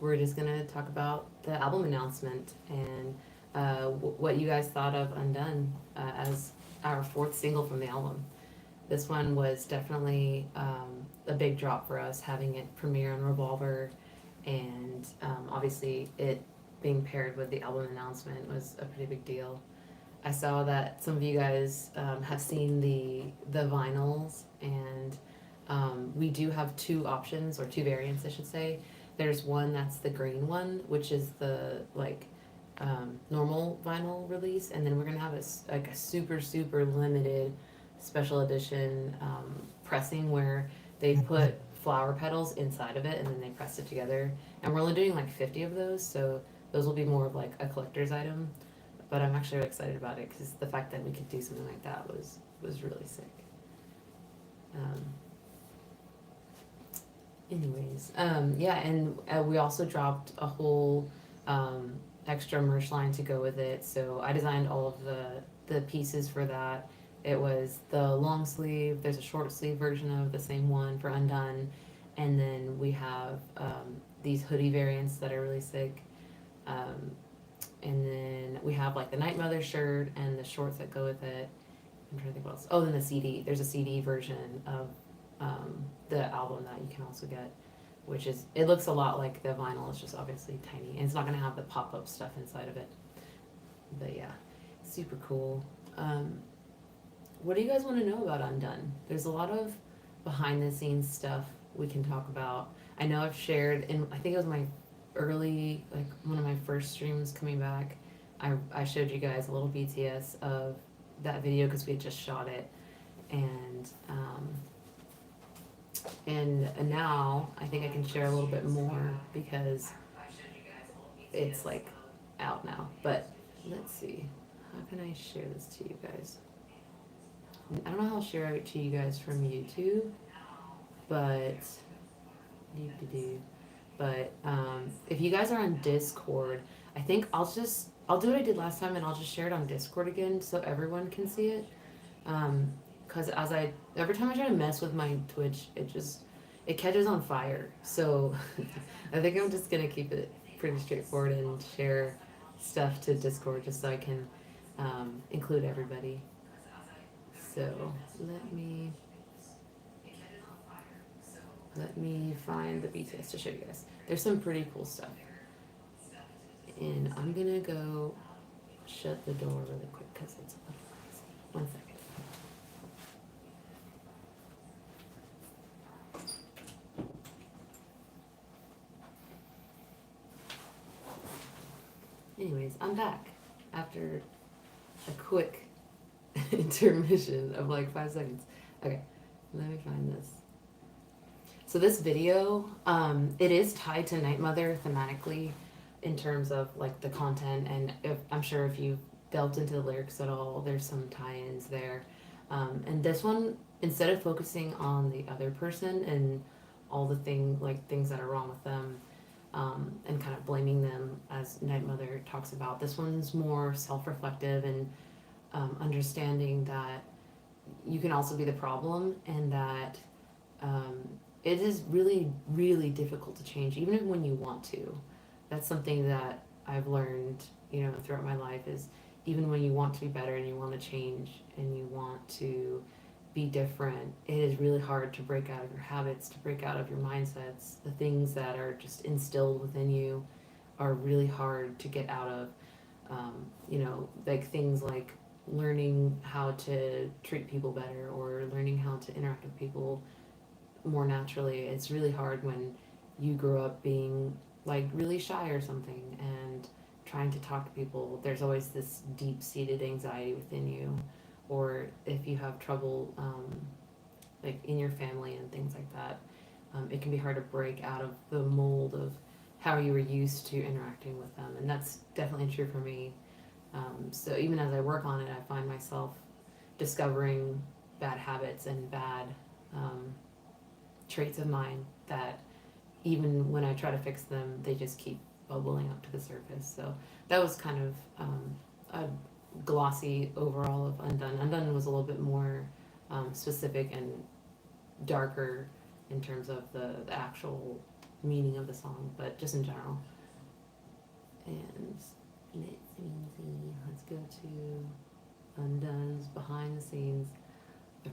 we're just gonna talk about the album announcement and what you guys thought of Undone as our fourth single from the album. This one was definitely a big drop for us, having it premiere on Revolver, and obviously it being paired with the album announcement was a pretty big deal. I saw that some of you guys have seen the vinyls, and we do have two options, or two variants, I should say. There's one that's the green one, which is the like normal vinyl release, and then we're gonna have like a super limited special edition pressing where they put flower petals inside of it and then they pressed it together. And we're only doing like 50 of those, so those will be more of like a collector's item. But I'm actually really excited about it because the fact that we could do something like that was really sick. Um, yeah, and we also dropped a whole extra merch line to go with it. So I designed all of the pieces for that. It was the long sleeve. There's a short sleeve version of the same one for Undone, and then we have these hoodie variants that are really sick. Um, and then we have like the Night Mother shirt and the shorts that go with it. I'm trying to think what else. Oh, then the CD. There's a CD version of the album that you can also get, which is, it looks a lot like the vinyl. It's just obviously tiny, and it's not gonna have the pop-up stuff inside of it. But yeah, super cool. What do you guys want to know about Undone? There's a lot of behind the scenes stuff we can talk about. I know I've shared, and I think it was my early, like one of my first streams coming back, I showed you guys a little BTS of that video because we had just shot it, and now I think I can share a little bit more because it's like out now. But let's see, how can I share this to you guys? I don't know how I'll share it to you guys from YouTube, but if you guys are on Discord, I think I'll do what I did last time, and I'll just share it on Discord again so everyone can see it. Because every time I try to mess with my Twitch, it catches on fire. So I think I'm just gonna keep it pretty straightforward and share stuff to Discord just so I can include everybody. So let me find the BTS to show you guys. There's some pretty cool stuff. And I'm gonna go shut the door really quick because it's a little noisy. 1 second. Anyways, I'm back after a quick intermission of like 5 seconds. Okay, let me find this. So this video, it is tied to Night Mother thematically in terms of like the content, and I'm sure if you delved into the lyrics at all, there's some tie-ins there. And this one, instead of focusing on the other person and all the things that are wrong with them, and kind of blaming them as Night Mother talks about, this one's more self-reflective and understanding that you can also be the problem, and that it is really difficult to change even when you want to. That's something that I've learned, throughout my life, is even when you want to be better and you want to change and you want to be different, it is really hard to break out of your habits, to break out of your mindsets. The things that are just instilled within you are really hard to get out of. Like things like learning how to treat people better or learning how to interact with people more naturally. It's really hard when you grow up being like really shy or something and trying to talk to people. There's always this deep-seated anxiety within you, or if you have trouble like in your family and things like that, it can be hard to break out of the mold of how you were used to interacting with them. And that's definitely true for me. So even as I work on it, I find myself discovering bad habits and bad traits of mine that even when I try to fix them, they just keep bubbling up to the surface. So that was kind of a glossy overall of Undone. Undone was a little bit more specific and darker in terms of the actual meaning of the song, but just in general. And let's go to Undone's behind the scenes.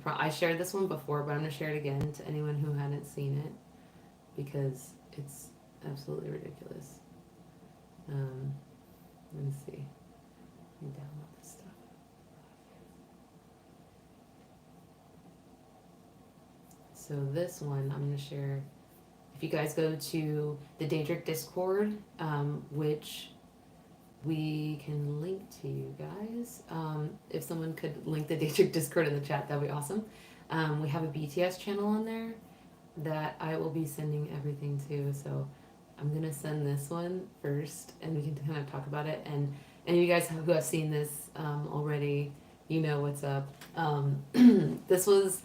I shared this one before, but I'm gonna share it again to anyone who hadn't seen it because it's absolutely ridiculous. Let me see. Let me download this stuff. So this one I'm gonna share. If you guys go to the Daedric Discord, which we can link to you guys. If someone could link the Daedric Discord in the chat, that'd be awesome. We have a BTS channel on there that I will be sending everything to. So I'm gonna send this one first, and we can kind of talk about it. And you guys who have seen this already, you know what's up. This was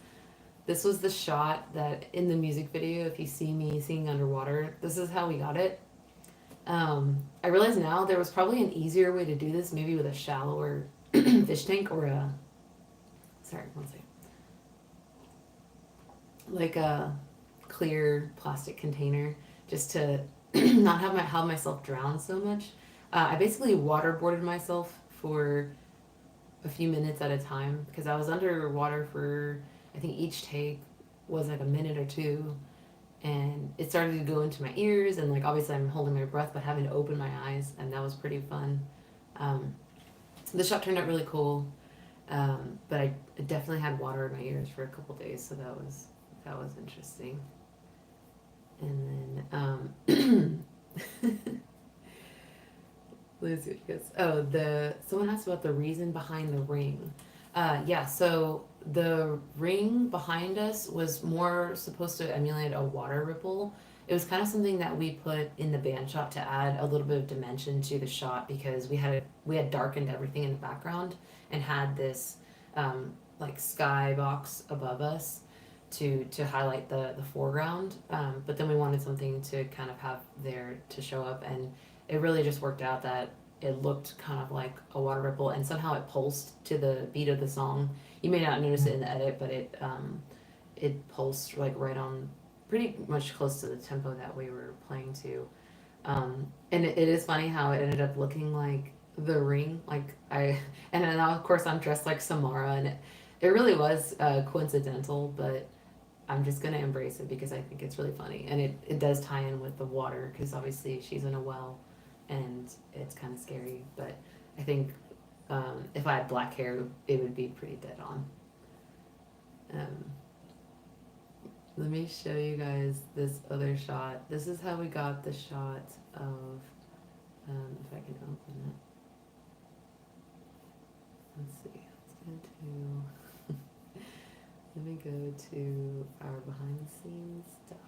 the shot that in the music video. If you see me singing underwater, this is how we got it. I realize now there was probably an easier way to do this, maybe with a shallower fish tank or a, sorry, one second, like a clear plastic container, just to not have myself drown so much. I basically waterboarded myself for a few minutes at a time because I was underwater for, I think each take was like a minute or two, and it started to go into my ears, and like obviously I'm holding my breath but having to open my eyes, and that was pretty fun. The shot turned out really cool, but I definitely had water in my ears for a couple days, so that was interesting. And then let's see what you guys. Oh, someone asked about the reason behind the ring. Yeah, so the ring behind us was more supposed to emulate a water ripple. It was kind of something that we put in the band shot to add a little bit of dimension to the shot because we had darkened everything in the background and had this like sky box above us to highlight the foreground. But then we wanted something to kind of have there to show up, and it really just worked out that it looked kind of like a water ripple, and somehow it pulsed to the beat of the song. You may not notice it in the edit, but it pulsed like right on, pretty much close to the tempo that we were playing to. And it is funny how it ended up looking like the ring. And then now of course I'm dressed like Samara, and it really was coincidental, but I'm just gonna embrace it because I think it's really funny, and it does tie in with the water because obviously she's in a well, and it's kind of scary. But I think if I had black hair, it would be pretty dead on. Let me show you guys this other shot. This is how we got the shot of, if I can open it. Let's see. Let me go to our behind the scenes stuff.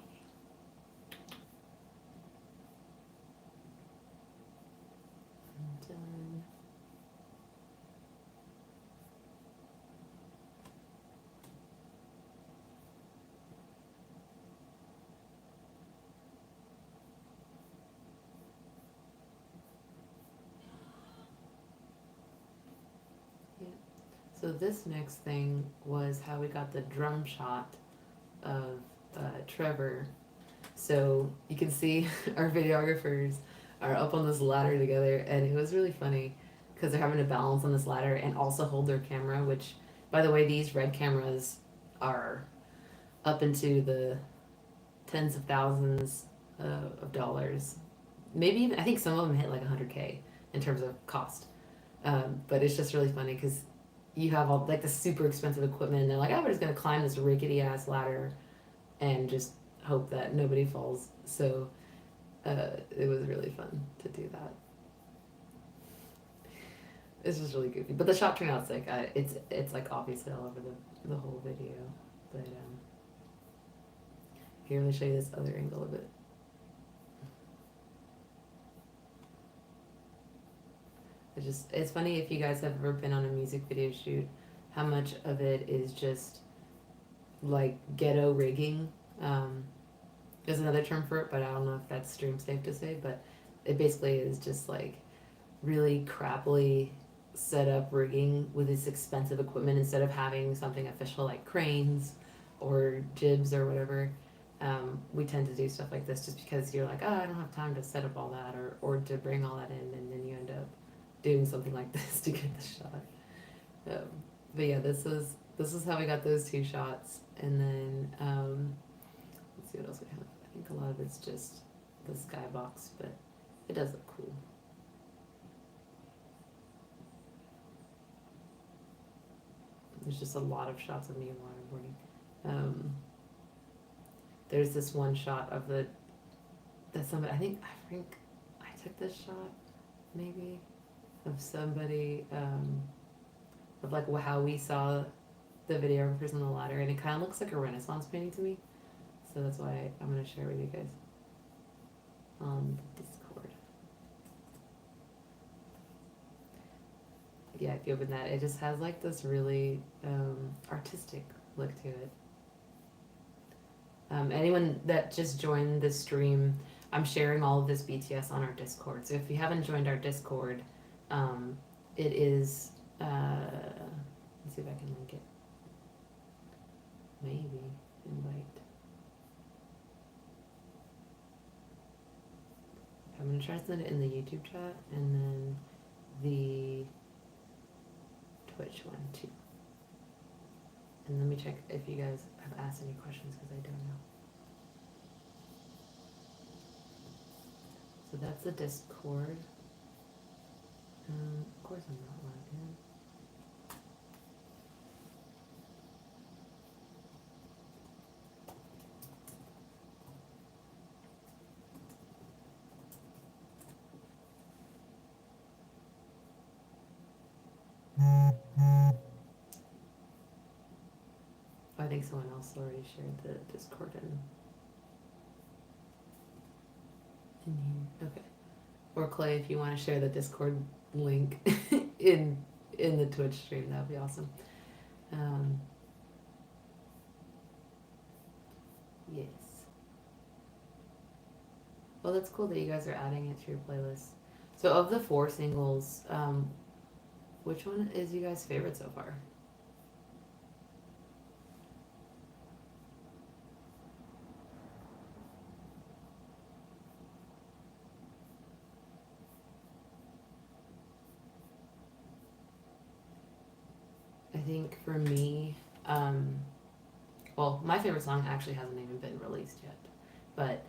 I'm done. So this next thing was how we got the drum shot of Trevor. So you can see our videographers are up on this ladder together, and it was really funny because they're having to balance on this ladder and also hold their camera, which, by the way, these Red cameras are up into the tens of thousands of dollars. Maybe even, I think some of them hit like 100K in terms of cost. But it's just really funny because you have all like the super expensive equipment, and they're like, oh, we're just gonna climb this rickety ass ladder and just hope that nobody falls. So it was really fun to do that. It's just really goofy, but the shot turned out sick. It's like obviously all over the whole video. But here, let me show you this other angle of it. It's funny if you guys have ever been on a music video shoot, how much of it is just like ghetto rigging. There's another term for it, but I don't know if that's stream safe to say, but it basically is just like really crappily set up rigging with this expensive equipment instead of having something official like cranes or jibs or whatever. we tend to do stuff like this just because you're like, oh, I don't have time to set up all that or to bring all that in, and then you end up doing something like this to get the shot. But yeah, this is how we got those two shots, and then let's see what else we have. I think a lot of it's just the skybox, but it does look cool. There's just a lot of shots of me waterboarding. There's this one shot of that somebody, I think I took this shot maybe of somebody of like how we saw the videographers on the ladder, and it kind of looks like a Renaissance painting to me. So that's why I'm gonna share with you guys on Discord. Yeah, if you open that, it just has like this really artistic look to it. Anyone that just joined the stream, I'm sharing all of this BTS on our Discord. So if you haven't joined our Discord, it is, let's see if I can link it. Maybe invite. I'm gonna try to send it in the YouTube chat and then the Twitch one too. And let me check if you guys have asked any questions because I don't know. So that's the Discord. Of course I'm not logged in. I think someone else already shared the Discord in here. Okay. Or Clay, if you want to share the Discord link in the Twitch stream, that would be awesome. Yes. Well, that's cool that you guys are adding it to your playlist. So of the 4 singles, which one is you guys' favorite so far? I think for me, well, my favorite song actually hasn't even been released yet, but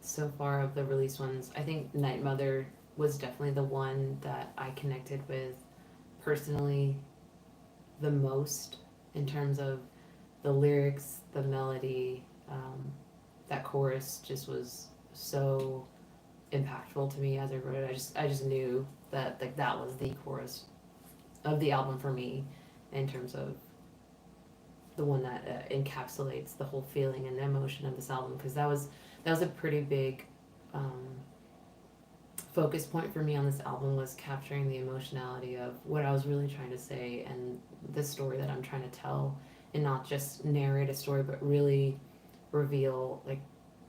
so far of the released ones, I think Night Mother was definitely the one that I connected with personally the most in terms of the lyrics, the melody. That chorus just was so impactful to me as I wrote it. I just knew that like that was the chorus of the album for me in terms of the one that encapsulates the whole feeling and emotion of this album, because that was a pretty big focus point for me on this album, was capturing the emotionality of what I was really trying to say and the story that I'm trying to tell, and not just narrate a story but really reveal like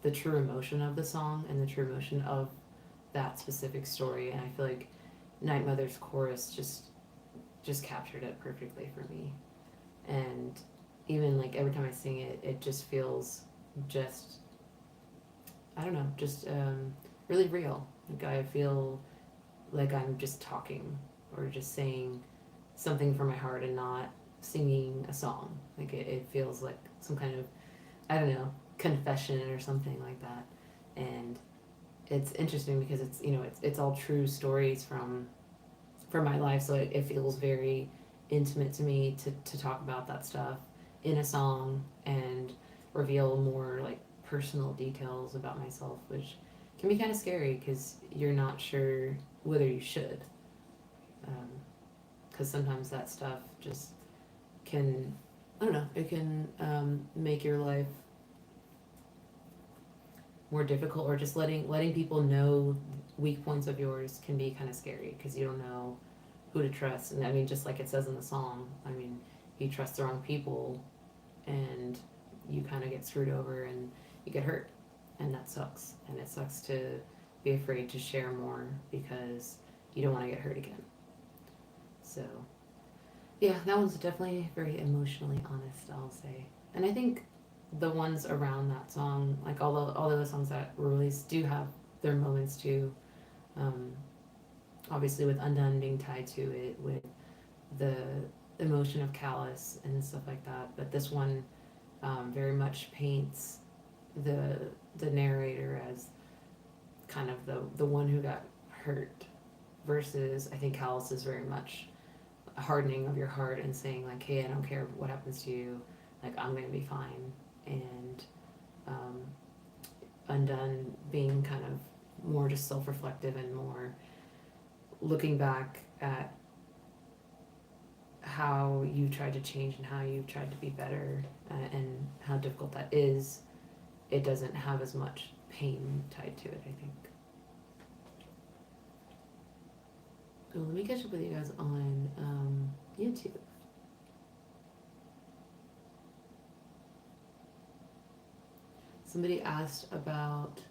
the true emotion of the song and the true emotion of that specific story. And I feel like Night Mother's chorus just captured it perfectly for me. And even like every time I sing it, it just feels just, I don't know, just really real. Like I feel like I'm just talking or just saying something from my heart and not singing a song. Like it feels like some kind of, I don't know, confession or something like that. And it's interesting because it's, you know, it's all true stories from my life, so it feels very intimate to me to talk about that stuff in a song and reveal more like personal details about myself, which can be kind of scary because you're not sure whether you should, because sometimes that stuff just can, I don't know, it can make your life more difficult, or just letting people know weak points of yours can be kind of scary because you don't know who to trust. And I mean, just like it says in the song, I mean, you trust the wrong people and you kind of get screwed over and you get hurt, and that sucks. And it sucks to be afraid to share more because you don't want to get hurt again. So yeah, that one's definitely very emotionally honest, I'll say. And I think the ones around that song, like all the other songs that were released, do have their moments too. Um, Obviously, with Undone being tied to it, with the emotion of Callous and stuff like that. But this one very much paints the narrator as kind of the one who got hurt, versus I think Callous is very much a hardening of your heart and saying like, hey, I don't care what happens to you, like I'm gonna be fine. And um, Undone being kind of more just self-reflective and more looking back at how you tried to change and how you tried to be better, and how difficult that is. It doesn't have as much pain tied to it, I think. Oh, let me catch up with you guys on YouTube. Somebody asked about.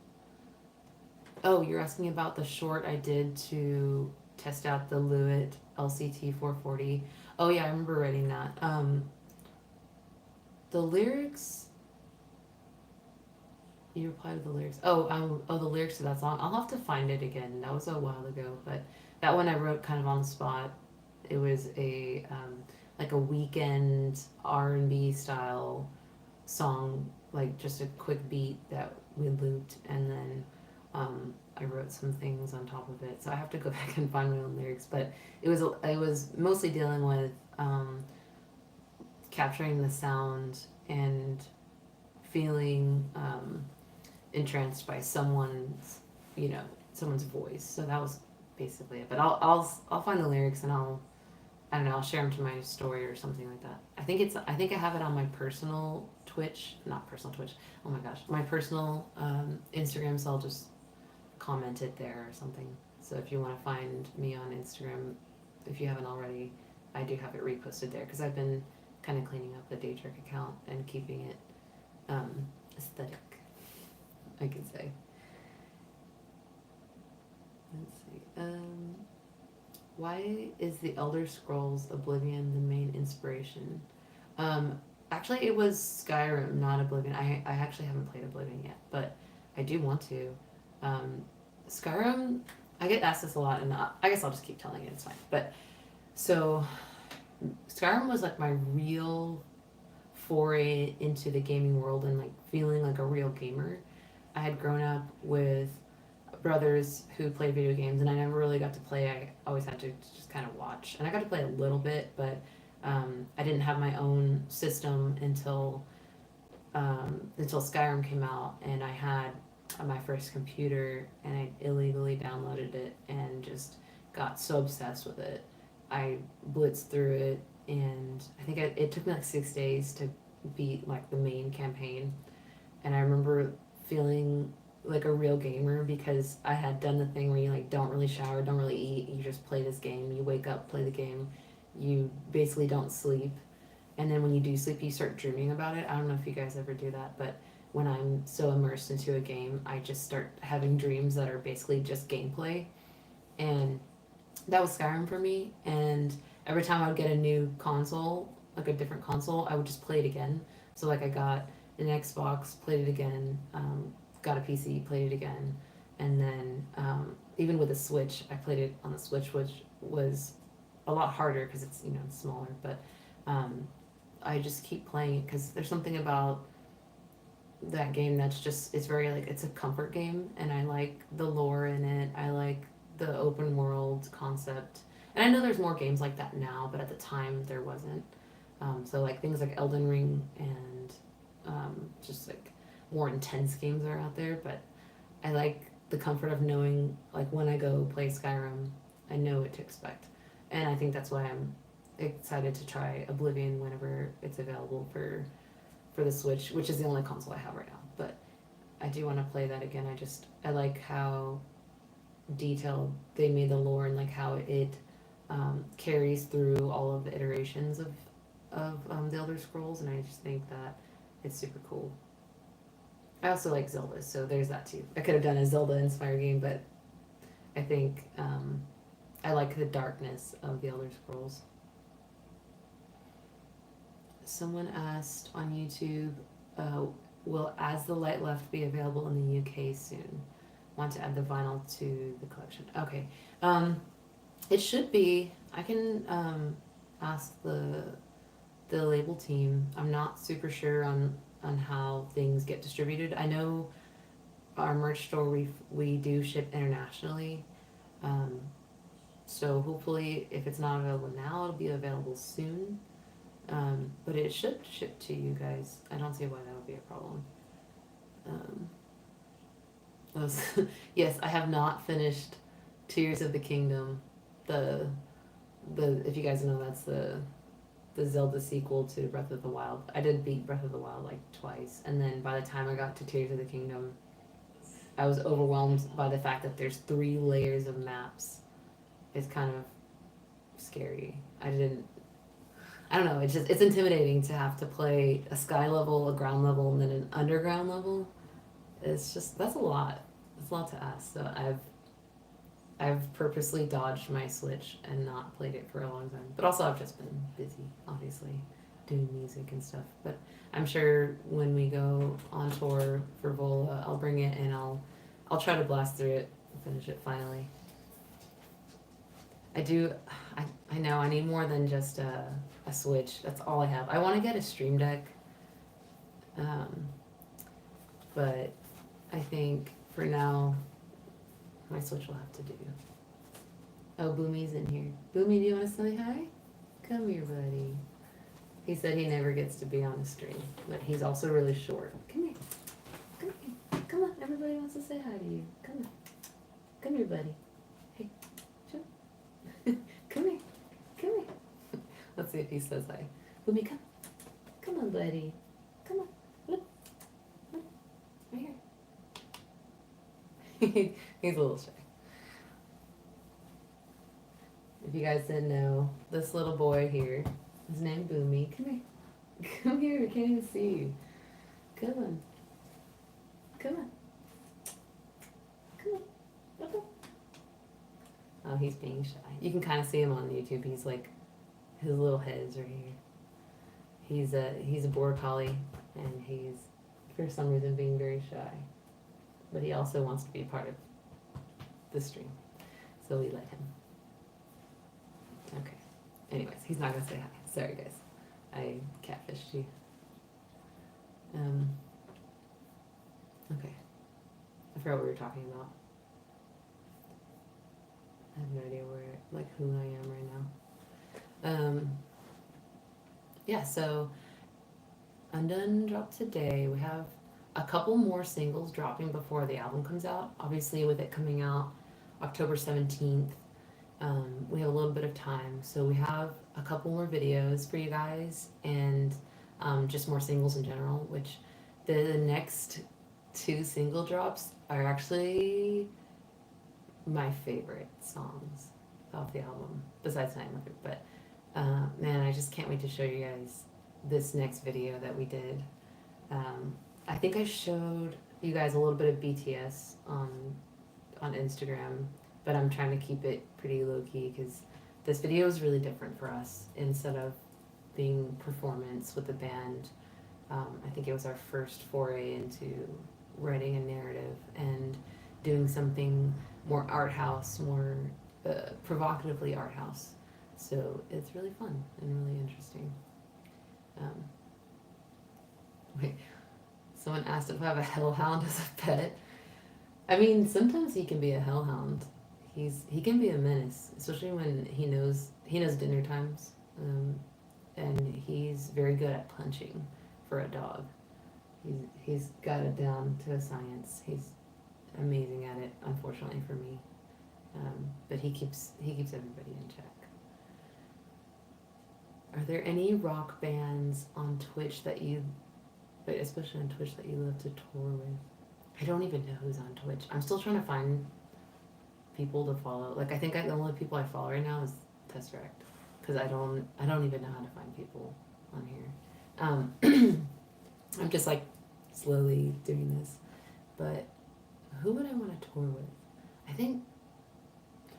Oh, you're asking about the short I did to test out the Lewitt LCT 440. Oh yeah, I remember writing that. The lyrics. You replied to the lyrics. Oh, the lyrics to that song. I'll have to find it again. That was a while ago, but that one I wrote kind of on the spot. It was a like a weekend R&B style song, like just a quick beat that we looped, and then I wrote some things on top of it. So I have to go back and find my own lyrics, but it was mostly dealing with capturing the sound and feeling entranced by someone's voice. So that was basically it. But I'll find the lyrics and I don't know, I'll share them to my story or something like that. I think I have it on my personal Twitch, not personal Twitch. Oh my gosh, my personal Instagram. So I'll just comment it there or something. So if you want to find me on Instagram, if you haven't already, I do have it reposted there because I've been kind of cleaning up the Daydream account and keeping it aesthetic, I could say. Let's see. Why is the Elder Scrolls Oblivion the main inspiration? Actually, it was Skyrim, not Oblivion. I actually haven't played Oblivion yet, but I do want to. Skyrim, I get asked this a lot, and I guess I'll just keep telling it. It's fine. But so, Skyrim was like my real foray into the gaming world and like feeling like a real gamer. I had grown up with brothers who played video games, and I never really got to play. I always had to just kind of watch, and I got to play a little bit, but I didn't have my own system until Skyrim came out, and I had my first computer, and I illegally downloaded it and just got so obsessed with it. I blitzed through it, and I think it took me like 6 days to beat like the main campaign, and I remember feeling like a real gamer because I had done the thing where you like don't really shower, don't really eat, you just play this game, you wake up, play the game, you basically don't sleep, and then when you do sleep you start dreaming about it. I don't know if you guys ever do that, but when I'm so immersed into a game I just start having dreams that are basically just gameplay, and that was Skyrim for me. And every time I would get a new console, like a different console, I would just play it again. So like I got an Xbox, played it again, got a PC, played it again, and then even with a Switch, I played it on the Switch, which was a lot harder because it's smaller. But I just keep playing it because there's something about that game that's just it's very like it's a comfort game, and I like the lore in it. I like the open world concept, and I know there's more games like that now, but at the time there wasn't. So like things like Elden Ring and just like more intense games are out there, but I like the comfort of knowing like when I go play Skyrim, I know what to expect, and I think that's why I'm excited to try Oblivion whenever it's available for the Switch, which is the only console I have right now. But I do want to play that again. I like how detailed they made the lore and like how it carries through all of the iterations of the Elder Scrolls, and I just think that it's super cool. I also like Zelda, so there's that too. I could have done a Zelda-inspired game, but I think I like the darkness of the Elder Scrolls. Someone asked on YouTube, uh, will As the Light Left be available in the UK soon? Want to add the vinyl to the collection. Okay. It should be. I can ask the label team. I'm not super sure on how things get distributed. I know our merch store we do ship internationally. Um, so hopefully, if it's not available now, it'll be available soon. But it should ship to you guys. I don't see why that would be a problem. Um, yes, I have not finished Tears of the Kingdom. The if you guys know, that's the Zelda sequel to Breath of the Wild. I did beat Breath of the Wild like twice, and then by the time I got to Tears of the Kingdom, I was overwhelmed by the fact that there's 3 layers of maps. It's kind of scary. I don't know. It's intimidating to have to play a sky level, a ground level, and then an underground level. That's a lot. It's a lot to ask. So I've purposely dodged my Switch and not played it for a long time. But also I've just been busy, obviously, doing music and stuff. But I'm sure when we go on tour for Vola, I'll bring it and I'll try to blast through it and finish it finally. I know I need more than just a Switch. That's all I have. I want to get a Stream Deck, but I think for now my Switch will have to do. Oh, Boomy's in here. Boomy, do you want to say hi? Come here, buddy. He said he never gets to be on the stream, but he's also really short. Come here. Come here. Come on. Everybody wants to say hi to you. Come on. Come here, buddy. Hey, jump. Come here. Come here. Let's see if he says hi. Boomy, come. Come on, buddy. Come on. Look. Look. Right here. He's a little shy. If you guys didn't know, this little boy here, his name Boomy. Come here. Come here. I can't even see you. Come on. Come on. Come on. Look up. Oh, he's being shy. You can kind of see him on YouTube. He's like, his little head's right here. He's a border collie, and he's for some reason being very shy. But he also wants to be a part of the stream, so we let him. Okay. Anyways, he's not gonna say hi. Sorry, guys. I catfished you. Okay. I forgot what we were talking about. I have no idea who I am right now. Yeah, so Undone dropped today. We have a couple more singles dropping before the album comes out. Obviously, with it coming out October 17th, we have a little bit of time. So we have a couple more videos for you guys and just more singles in general, which the next 2 single drops are actually my favorite songs off the album, besides Night Mother. But man, I just can't wait to show you guys this next video that we did. I think I showed you guys a little bit of BTS on Instagram, but I'm trying to keep it pretty low-key because this video is really different for us. Instead of being performance with the band, I think it was our first foray into writing a narrative and doing something more art house, more provocatively art house. So it's really fun and really interesting. Wait, someone asked if I have a hellhound as a pet. I mean, sometimes he can be a hellhound. He can be a menace, especially when he knows dinner times, and he's very good at punching for a dog. He's got it down to a science. He's amazing at it, unfortunately for me, but he keeps everybody in check. Are there any rock bands on Twitch that you, especially on Twitch, that you love to tour with? I don't even know who's on Twitch. I'm still trying to find people to follow. Like, I think the only people I follow right now is Tesseract, because I don't even know how to find people on here. I'm just like slowly doing this, but who would I want to tour with? I think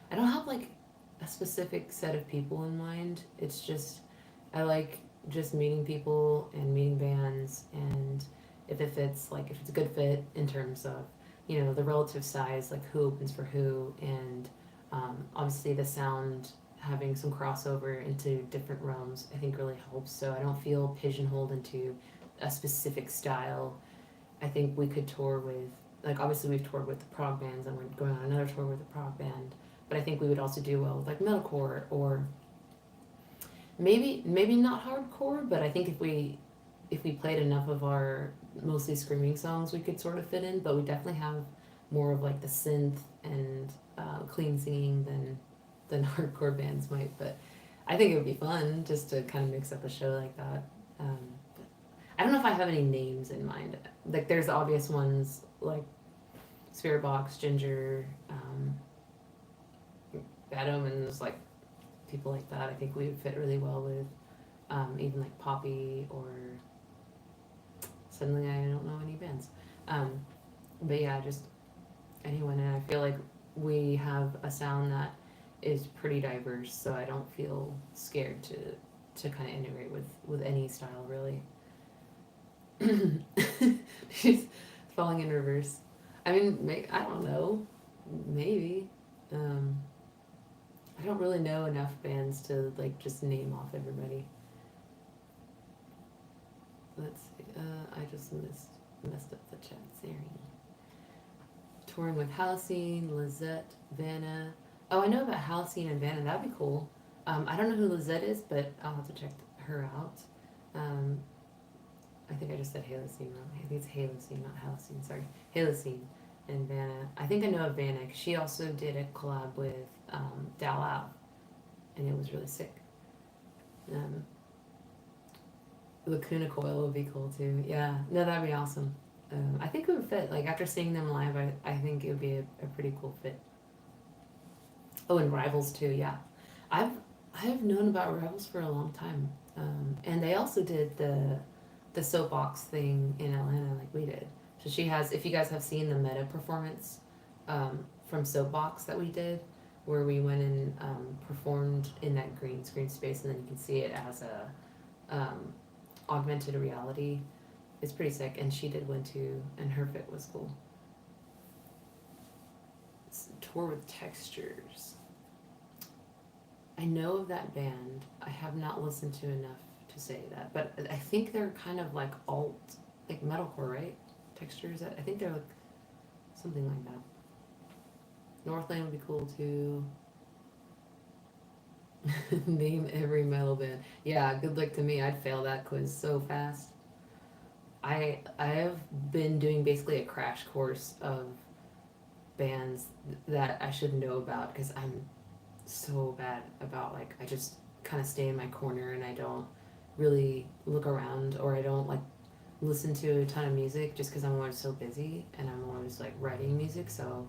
I don't have like a specific set of people in mind. It's just I like just meeting people and meeting bands and if it fits, like if it's a good fit in terms of, you know, the relative size, like who opens for who, and obviously the sound having some crossover into different realms, I think really helps. So I don't feel pigeonholed into a specific style. I think we could tour with, like obviously we've toured with the prog bands and we're going on another tour with a prog band, but I think we would also do well with like metalcore or maybe not hardcore, but I think if we played enough of our mostly screaming songs, we could sort of fit in. But we definitely have more of like the synth and clean singing than hardcore bands might. But I think it would be fun just to kind of mix up a show like that. But I don't know if I have any names in mind. Like there's obvious ones like Spirit Box, Ginger, Bad Omens, like people like that. I think we would fit really well with even like Poppy or suddenly I don't know any bands. But yeah, just anyone. And I feel like we have a sound that is pretty diverse, so I don't feel scared to kind of integrate with any style really. She's falling in reverse. I mean, I don't know. Maybe. I don't really know enough bands to like just name off everybody. Let's see. I just messed up the chat. Sorry. Touring with Halcyon, Lizette, Vanna. Oh, I know about Halcyon and Vanna. That'd be cool. I don't know who Lizette is, but I'll have to check her out. I think I just said Halcyon wrong. I think it's Halcyon, not Halcyon. Sorry, Halcyon and Vanna. I think I know of Vanna because she also did a collab with Dal Out, and it was really sick. Lacuna Coil would be cool too. Yeah, no, that'd be awesome. I think it would fit. Like after seeing them live, I think it would be a pretty cool fit. Oh, and Rivals too. Yeah, I've known about Rivals for a long time, and they also did the soapbox thing in Atlanta like we did. So she has. If you guys have seen the meta performance from Soapbox that we did, where we went and performed in that green screen space, and then you can see it as a augmented reality. It's pretty sick, and she did one too, and her fit was cool. Tour with Textures. I know of that band. I have not listened to enough to say that, but I think they're kind of like alt, like metalcore, right? Textures. I think they're like something like that. Northland would be cool too. Name every metal band. Yeah, good luck to me. I'd fail that quiz so fast. I have been doing basically a crash course of bands that I should know about because I'm so bad about like I just kind of stay in my corner and I don't really look around or I don't like listen to a ton of music just because I'm always so busy and I'm always like writing music, so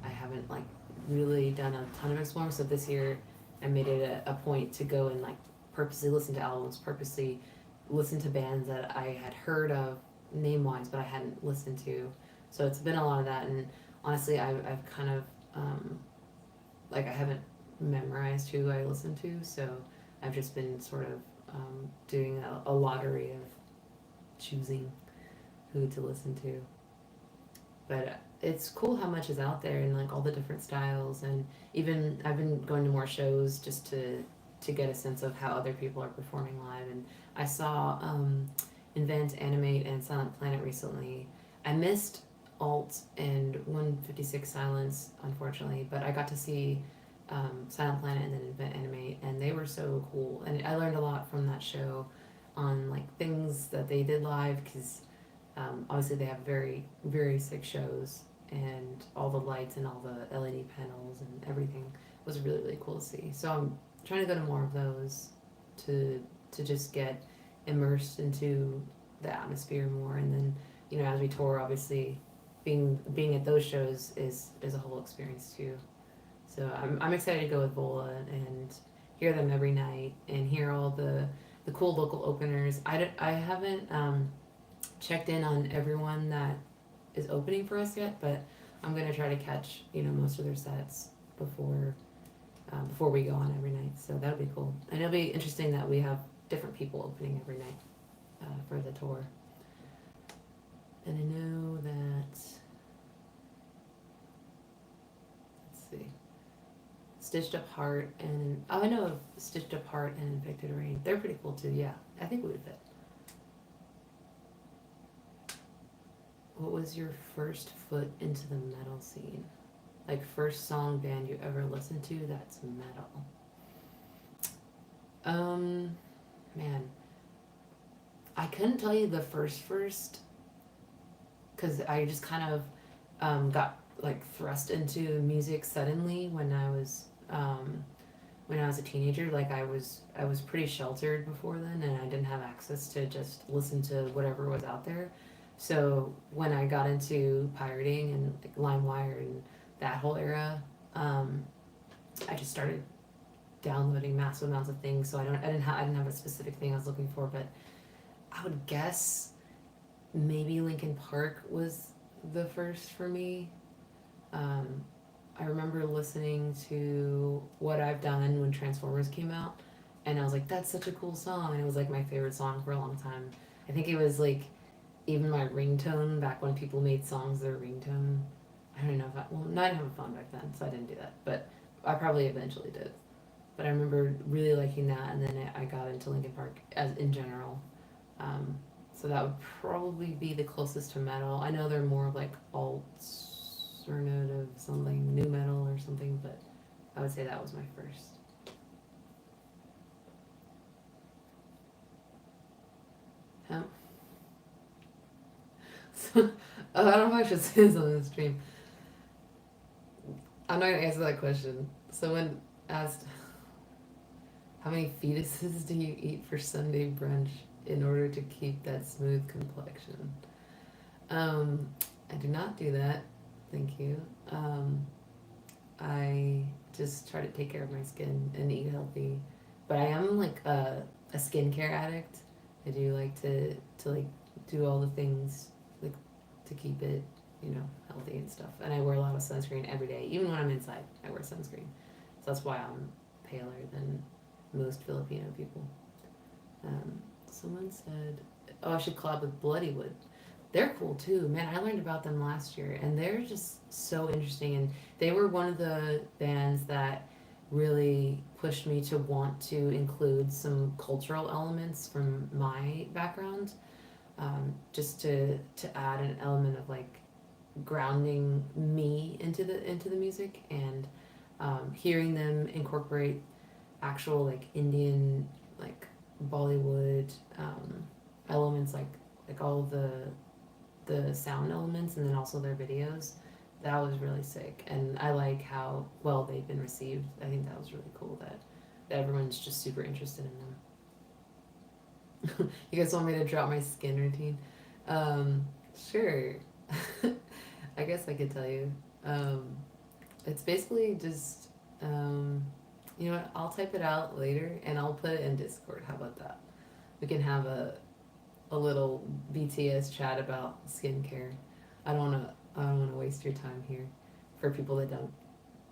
I haven't like really done a ton of exploring. So this year I made it a point to go and like purposely listen to albums, purposely listen to bands that I had heard of name wise but I hadn't listened to. So it's been a lot of that, and honestly I've kind of like I haven't memorized who I listen to, so I've just been sort of doing a lottery of choosing who to listen to. But it's cool how much is out there and like all the different styles, and even I've been going to more shows just to get a sense of how other people are performing live. And I saw Invent, Animate, and Silent Planet recently. I missed Alt and 156 Silence, unfortunately, but I got to see Silent Planet and then Invent, Animate, and they were so cool. And I learned a lot from that show on like things that they did live because obviously they have very, very sick shows, and all the lights and all the LED panels and everything was really, really cool to see. So I'm trying to go to more of those to just get immersed into the atmosphere more. And then, you know, as we tour, obviously being at those shows is a whole experience too. So I'm excited to go with Vola and hear them every night and hear all the cool local openers. I haven't checked in on everyone that is opening for us yet, but I'm gonna try to catch, you know, most of their sets before we go on every night. So that'll be cool, and it'll be interesting that we have different people opening every night for the tour. And I know that, let's see, Stitched Up Heart and, oh, I know of Stitched Up Heart and Infected Rain. They're pretty cool too, yeah. I think we would fit. What was your first foot into the metal scene? Like, first song band you ever listened to that's metal? Man, I couldn't tell you the first, because I just kind of got like thrust into music suddenly when I was a teenager. Like I was pretty sheltered before then, and I didn't have access to just listen to whatever was out there. So when I got into pirating and like LimeWire and that whole era, I just started downloading massive amounts of things. So I didn't have a specific thing I was looking for, but I would guess maybe Linkin Park was the first for me. Um, I remember listening to What I've Done when Transformers came out, and I was like, that's such a cool song, and it was like my favorite song for a long time. I think it was like even my ringtone back when people made songs their ringtone. I don't know if I didn't have a phone back then, so I didn't do that, but I probably eventually did. But I remember really liking that, and then I got into Linkin Park as in general. Um, so that would probably be the closest to metal. I know they're more of like alternative something, new metal or something, but I would say that was my first. Huh? So, I don't know if I should say this on the stream. I'm not gonna answer that question. Someone asked, how many fetuses do you eat for Sunday brunch in order to keep that smooth complexion? Um, I do not do that. Thank you. I just try to take care of my skin and eat healthy. But I am like a skincare addict. I do like to like do all the things like to keep it, healthy and stuff. And I wear a lot of sunscreen every day. Even when I'm inside, I wear sunscreen. So that's why I'm paler than most Filipino people. Someone said, oh, I should collab with Bloodywood. They're cool too, man. I learned about them last year, and they're just so interesting. And they were one of the bands that really pushed me to want to include some cultural elements from my background, just to add an element of like grounding me into the music, and hearing them incorporate actual like Indian like Bollywood elements, like all of the sound elements, and then also their videos. That was really sick, and I like how well they've been received. I think that was really cool that everyone's just super interested in them. You guys want me to drop my skin routine? Sure. I guess I could tell you. It's basically just, you know what? I'll type it out later and I'll put it in Discord. How about that? We can have a little BTS chat about skincare. I don't wanna waste your time here for people that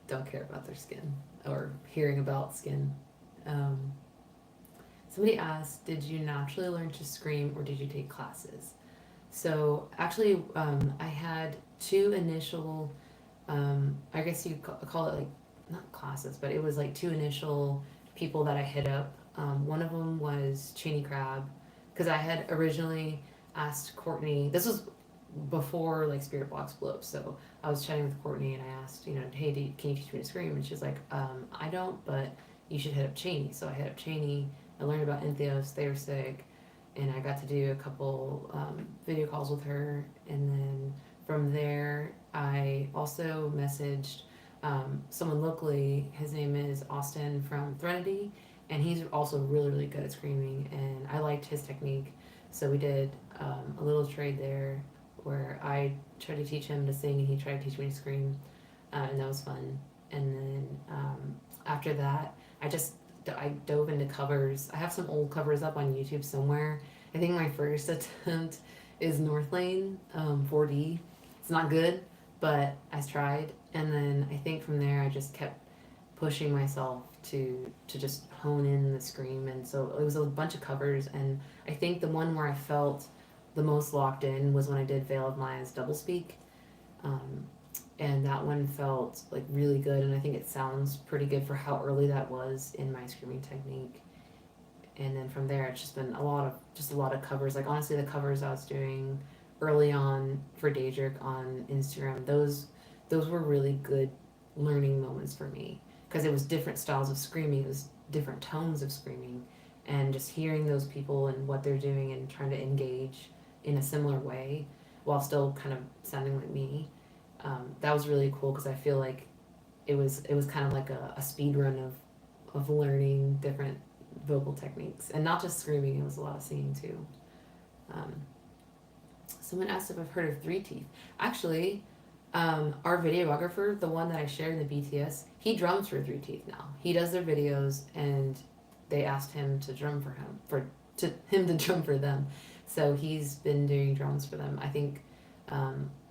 don't care about their skin or hearing about skin. Um, Somebody asked, did you naturally learn to scream or did you take classes? So actually, I had two initial, I guess you call it like, not classes, but it was like two initial people that I hit up. One of them was Cheney Crab, because I had originally asked Courtney, this was before like Spirit Box blew up, so I was chatting with Courtney and I asked, hey, can you teach me to scream? And she's like, I don't, but you should hit up Cheney. So I hit up Cheney, I learned about Entheos, they were sick, and I got to do a couple video calls with her, and then from there I also messaged someone locally. His name is Austin from Threnody, and he's also really really good at screaming, and I liked his technique, so we did a little trade there where I tried to teach him to sing and he tried to teach me to scream, and that was fun. And then after that I dove into covers. I have some old covers up on YouTube somewhere. I think my first attempt is North Lane 4D. It's not good, but I tried. And then I think from there I just kept pushing myself to just hone in the scream. And so it was a bunch of covers. And I think the one where I felt the most locked in was when I did Veil of Maya's doublespeak. And that one felt like really good, and I think it sounds pretty good for how early that was in my screaming technique. And then from there, it's just been a lot of covers. Like honestly, the covers I was doing early on for Daedric on Instagram, those were really good learning moments for me because it was different styles of screaming, it was different tones of screaming, and just hearing those people and what they're doing and trying to engage in a similar way while still kind of sounding like me. That was really cool because I feel like it was kind of like a speed run of learning different vocal techniques and not just screaming. It was a lot of singing too. Um, Someone asked if I've heard of Three Teeth. Actually, our videographer, the one that I shared in the BTS, he drums for Three Teeth now. He does their videos, and they asked him to drum for him to drum for them. So he's been doing drums for them. I think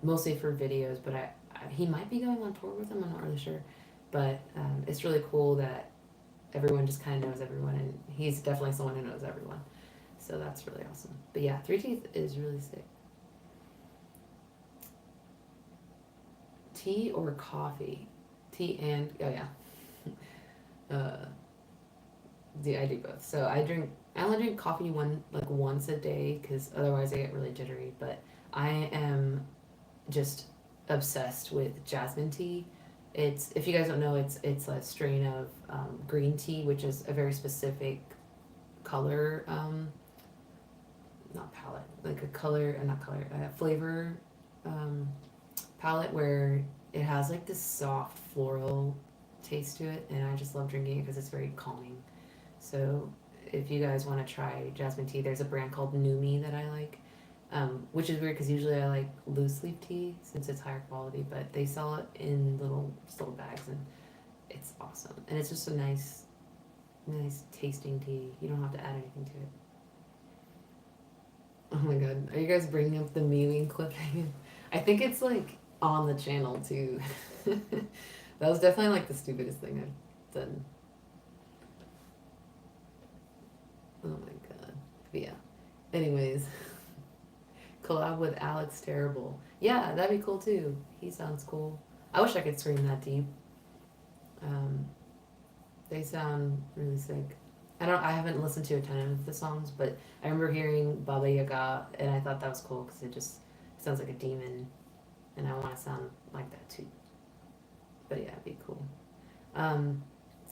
mostly for videos, but he might be going on tour with them. I'm not really sure, but it's really cool that everyone just kind of knows everyone, and he's definitely someone who knows everyone. So that's really awesome. But yeah, Three Teeth is really sick. Tea or coffee? Tea and oh yeah. I do both. So I only drink coffee once a day because otherwise I get really jittery. But I am just obsessed with jasmine tea. It's, if you guys don't know, it's a strain of green tea, which is a very specific color, not palette, like a color, not color, flavor palette where it has like this soft floral taste to it, and I just love drinking it because it's very calming. So if you guys want to try jasmine tea, there's a brand called Numi that I like, which is weird because usually I like loose leaf tea since it's higher quality, but they sell it in little bags, and it's awesome. And it's just a nice tasting tea. You don't have to add anything to it. Oh my god, are you guys bringing up the mewing clip again? I think it's like on the channel too. That was definitely like the stupidest thing I've done. Oh my god. But yeah. Anyways, collab with Alex Terrible. Yeah, that'd be cool too. He sounds cool. I wish I could scream that deep. They sound really sick. I haven't listened to a ton of the songs, but I remember hearing Baba Yaga, and I thought that was cool because it just sounds like a demon, and I want to sound like that too. But yeah, it'd be cool.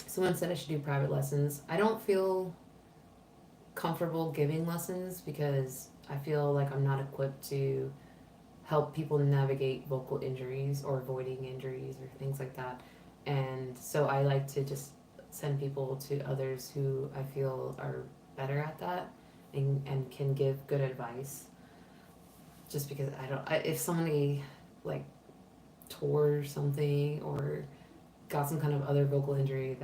Someone said I should do private lessons. I don't feel comfortable giving lessons because I feel like I'm not equipped to help people navigate vocal injuries or avoiding injuries or things like that. And so I like to just send people to others who I feel are better at that and can give good advice. Just because if somebody like tore something or got some kind of other vocal injury,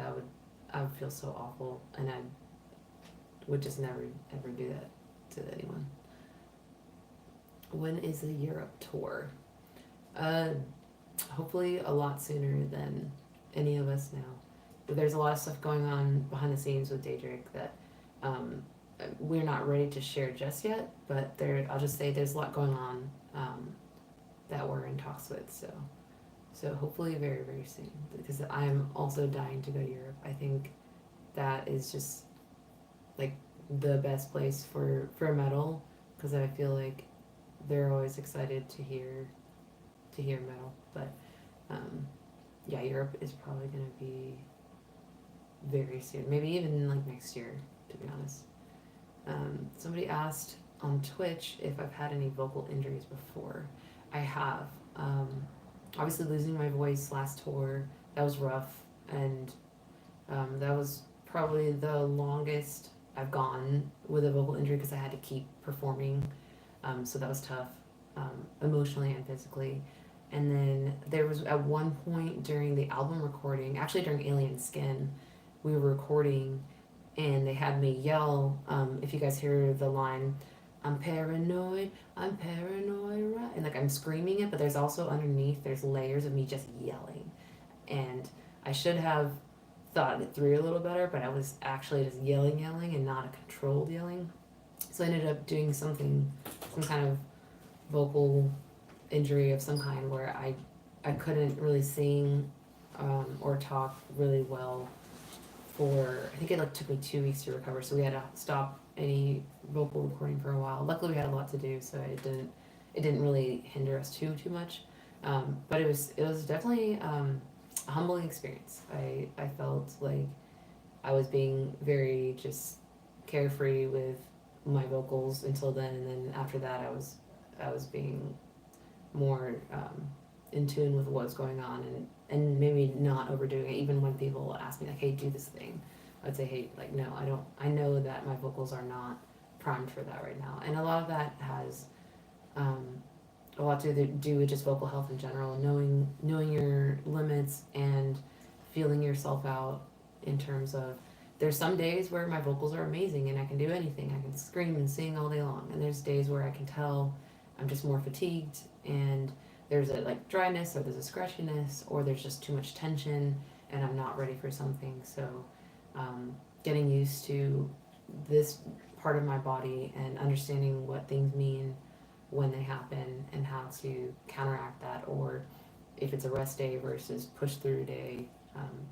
I would feel so awful, and I would just never ever do that to anyone. When is the Europe tour? Hopefully a lot sooner than any of us know. But there's a lot of stuff going on behind the scenes with Daedric that we're not ready to share just yet, but I'll just say there's a lot going on that we're in talks with, so hopefully very, very soon, because I'm also dying to go to Europe. I think that is just like the best place for metal, because I feel like they're always excited to hear metal. But yeah, Europe is probably going to be very soon, maybe even like next year, to be honest. Somebody asked on Twitch if I've had any vocal injuries before. I have. Obviously losing my voice last tour, that was rough, and that was probably the longest I've gone with a vocal injury because I had to keep performing, so that was tough, emotionally and physically. And then there was at one point during the album recording, actually during Alien Skin, we were recording, and they had me yell, if you guys hear the line, I'm paranoid, right? And like I'm screaming it, but there's also underneath, there's layers of me just yelling. And I should have thought it through a little better, but I was actually just yelling and not a controlled yelling. So I ended up doing something some kind of vocal injury of some kind where I couldn't really sing or talk really well for, I think it like took me 2 weeks to recover, so we had to stop any vocal recording for a while. Luckily we had a lot to do, so it didn't really hinder us too much. But it was definitely a humbling experience. I felt like I was being very just carefree with my vocals until then, and then after that I was being more in tune with what's going on, and maybe not overdoing it. Even when people ask me like, "Hey, do this thing," I'd say, "Hey, like no, I don't. I know that my vocals are not primed for that right now," and a lot of that has a lot to do with just vocal health in general, knowing your limits and feeling yourself out in terms of, there's some days where my vocals are amazing and I can do anything. I can scream and sing all day long. And there's days where I can tell I'm just more fatigued and there's a like dryness or there's a scratchiness or there's just too much tension and I'm not ready for something. So getting used to this part of my body and understanding what things mean when they happen and how to counteract that, or if it's a rest day versus push through day,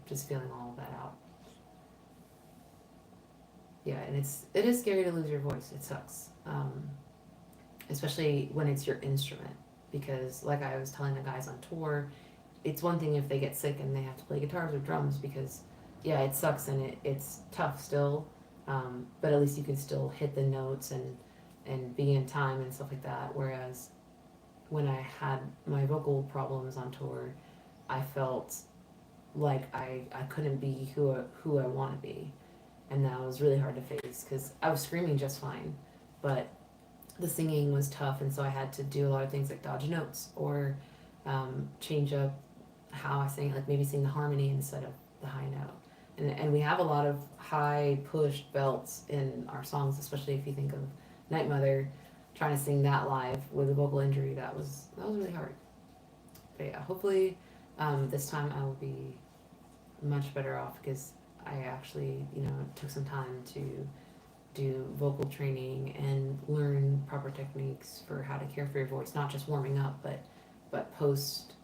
just feeling all of that out. Yeah, and it is scary to lose your voice. It sucks, especially when it's your instrument. Because like I was telling the guys on tour, it's one thing if they get sick and they have to play guitars or drums because, yeah, it sucks and it's tough still, but at least you can still hit the notes and be in time and stuff like that. Whereas when I had my vocal problems on tour, I felt like I couldn't be who I want to be, and that was really hard to face because I was screaming just fine, but the singing was tough, and so I had to do a lot of things like dodge notes or change up how I sing, like maybe sing the harmony instead of the high note. And we have a lot of high pushed belts in our songs, especially if you think of Night Mother, trying to sing that live with a vocal injury, that was really hard. But yeah, hopefully this time I will be much better off because I actually, took some time to do vocal training and learn proper techniques for how to care for your voice, not just warming up, but post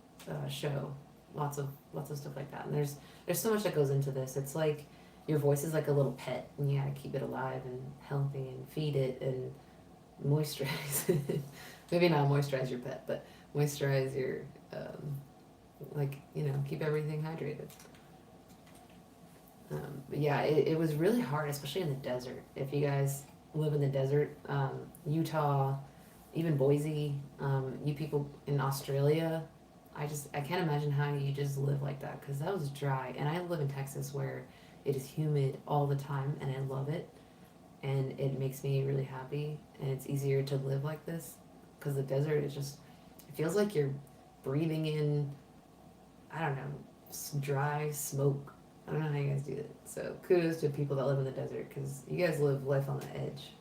show, lots of stuff like that. And there's so much that goes into this. It's like your voice is like a little pet, and you gotta keep it alive and healthy and feed it and moisturize it. Maybe not moisturize your pet, but moisturize your keep everything hydrated. But yeah, it was really hard, especially in the desert. If you guys live in the desert, Utah, even Boise, you people in Australia, I can't imagine how you just live like that because that was dry. And I live in Texas where it is humid all the time, and I love it, and it makes me really happy. And it's easier to live like this because the desert is just, it feels like you're breathing in, I don't know, dry smoke. I don't know how you guys do it. So kudos to people that live in the desert because you guys live life on the edge.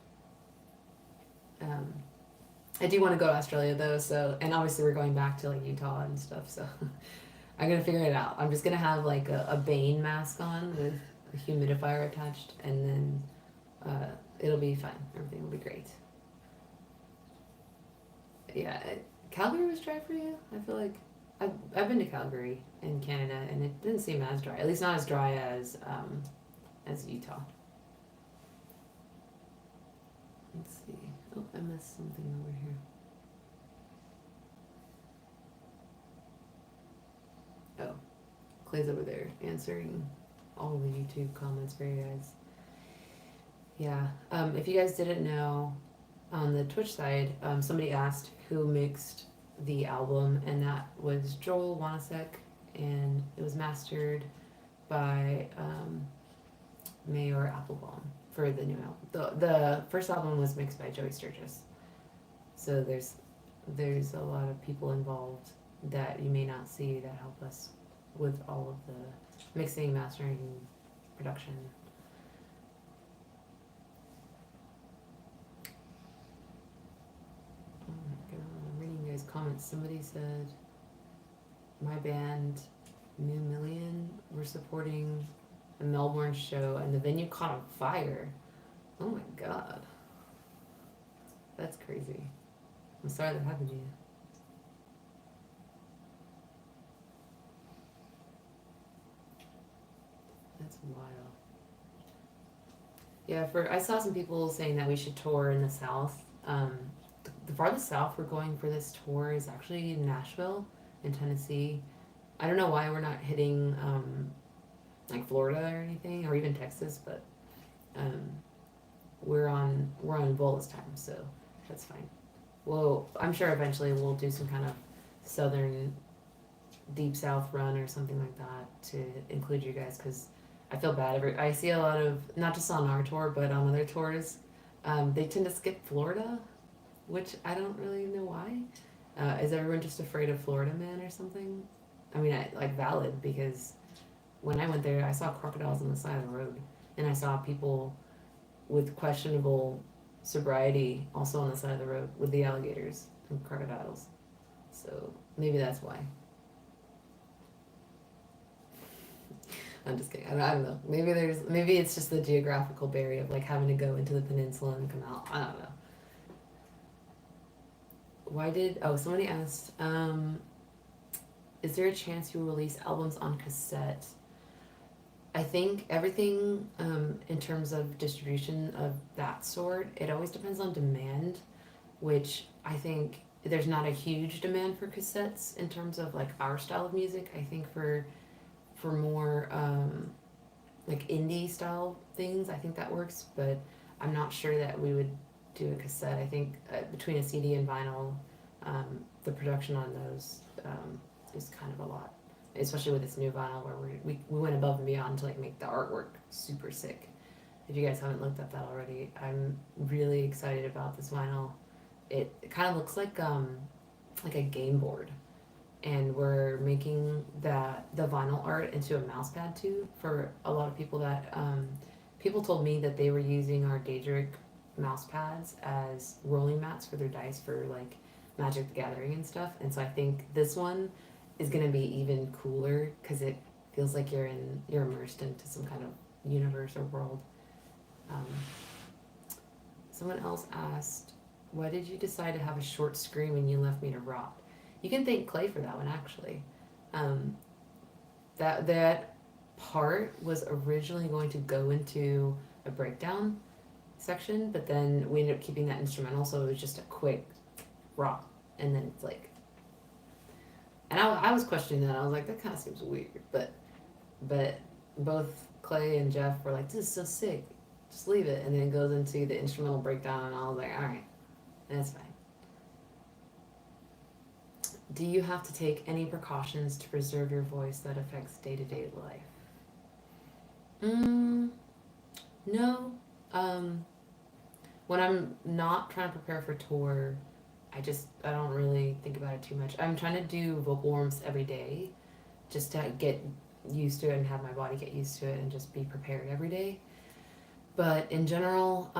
I do want to go to Australia though, so, and obviously we're going back to like Utah and stuff, so I'm gonna figure it out. I'm just gonna have like a Bane mask on with a humidifier attached, and then it'll be fine. Everything will be great. Yeah, Calgary was dry for you? I feel like I've been to Calgary in Canada, and it didn't seem as dry. At least not as dry as Utah. Let's see. Oh, I missed something over here. Oh, Clay's over there answering all the YouTube comments for you guys. Yeah. If you guys didn't know, on the Twitch side, somebody asked who mixed the album, and that was Joel Wanasek, and it was mastered by Mayor Applebaum for the new album. The first album was mixed by Joey Sturgis. So there's a lot of people involved that you may not see that help us with all of the mixing, mastering, production. Oh my god, I'm reading you guys' comments. Somebody said my band New Million were supporting a Melbourne show and the venue caught on fire. Oh my god. That's crazy. I'm sorry that happened to you. That's wild. Yeah, I saw some people saying that we should tour in the South. The farthest south we're going for this tour is actually Nashville in Tennessee. I don't know why we're not hitting like Florida or anything, or even Texas, but um, we're on a bowl this time, so that's fine. Well, I'm sure eventually we'll do some kind of southern deep south run or something like that to include you guys because I feel bad. I see a lot of not just on our tour but on other tours, they tend to skip Florida, which I don't really know why. Is everyone just afraid of Florida man or something? I mean, like valid because when I went there, I saw crocodiles on the side of the road, and I saw people with questionable sobriety also on the side of the road with the alligators and crocodiles. So maybe that's why. I'm just kidding. I don't know. Maybe it's just the geographical barrier of like having to go into the peninsula and come out. I don't know. Somebody asked, is there a chance you will release albums on cassette? I think everything in terms of distribution of that sort, it always depends on demand, which I think there's not a huge demand for cassettes in terms of like our style of music. I think for more like indie style things, I think that works, but I'm not sure that we would do a cassette. I think between a CD and vinyl, the production on those is kind of a lot, especially with this new vinyl where we went above and beyond to like make the artwork super sick. If you guys haven't looked at that already, I'm really excited about this vinyl. It kind of looks like a game board, and we're making the vinyl art into a mousepad too for a lot of people that people told me that they were using our Daedric mousepads as rolling mats for their dice for like Magic the Gathering and stuff, and so I think this one is gonna be even cooler because it feels like you're immersed into some kind of universe or world. Um, Someone else asked, "Why did you decide to have a short scream when you left me to rot?" You can thank Clay for that one actually. Um, that part was originally going to go into a breakdown section, but then we ended up keeping that instrumental, so it was just a quick rot, and then it's like, and I was questioning that. I was like, that kind of seems weird, but both Clay and Jeff were like, this is so sick, just leave it, and then it goes into the instrumental breakdown, and I was like, all right, that's fine. Do you have to take any precautions to preserve your voice that affects day-to-day life? No. Um, when I'm not trying to prepare for tour, I don't really think about it too much. I'm trying to do vocal warm-ups every day just to get used to it and have my body get used to it and just be prepared every day. But in general,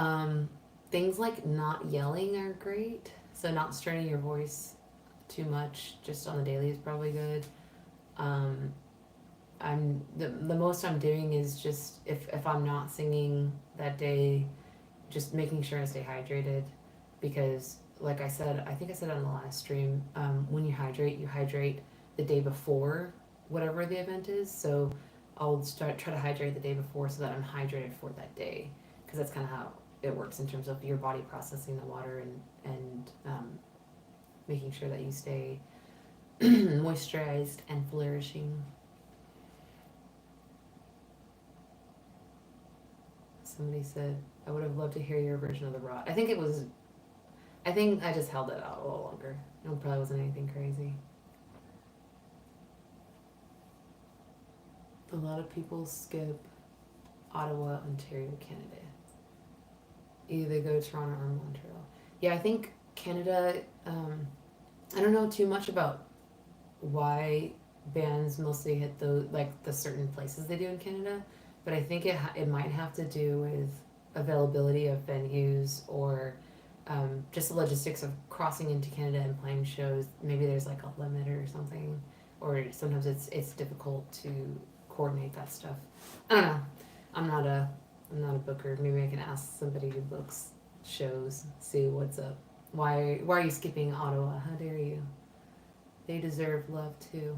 things like not yelling are great. So not straining your voice too much just on the daily is probably good. I'm the most I'm doing is just if I'm not singing that day, just making sure I stay hydrated, because like I said, I think I said on the last stream, when you hydrate the day before whatever the event is. So I'll try to hydrate the day before so that I'm hydrated for that day, because that's kind of how it works in terms of your body processing the water and making sure that you stay moisturized and flourishing. Somebody said, I would have loved to hear your version of the rot. I think I just held it out a little longer. It probably wasn't anything crazy. A lot of people skip Ottawa, Ontario, Canada. Either they go to Toronto or Montreal. Yeah, I think Canada, I don't know too much about why bands mostly hit the certain places they do in Canada, but I think it might have to do with availability of venues or just the logistics of crossing into Canada and playing shows. Maybe there's like a limit or something, or sometimes it's difficult to coordinate that stuff. I don't know. I'm not a booker. Maybe I can ask somebody who books shows, see what's up. Why are you skipping Ottawa? How dare you? They deserve love too.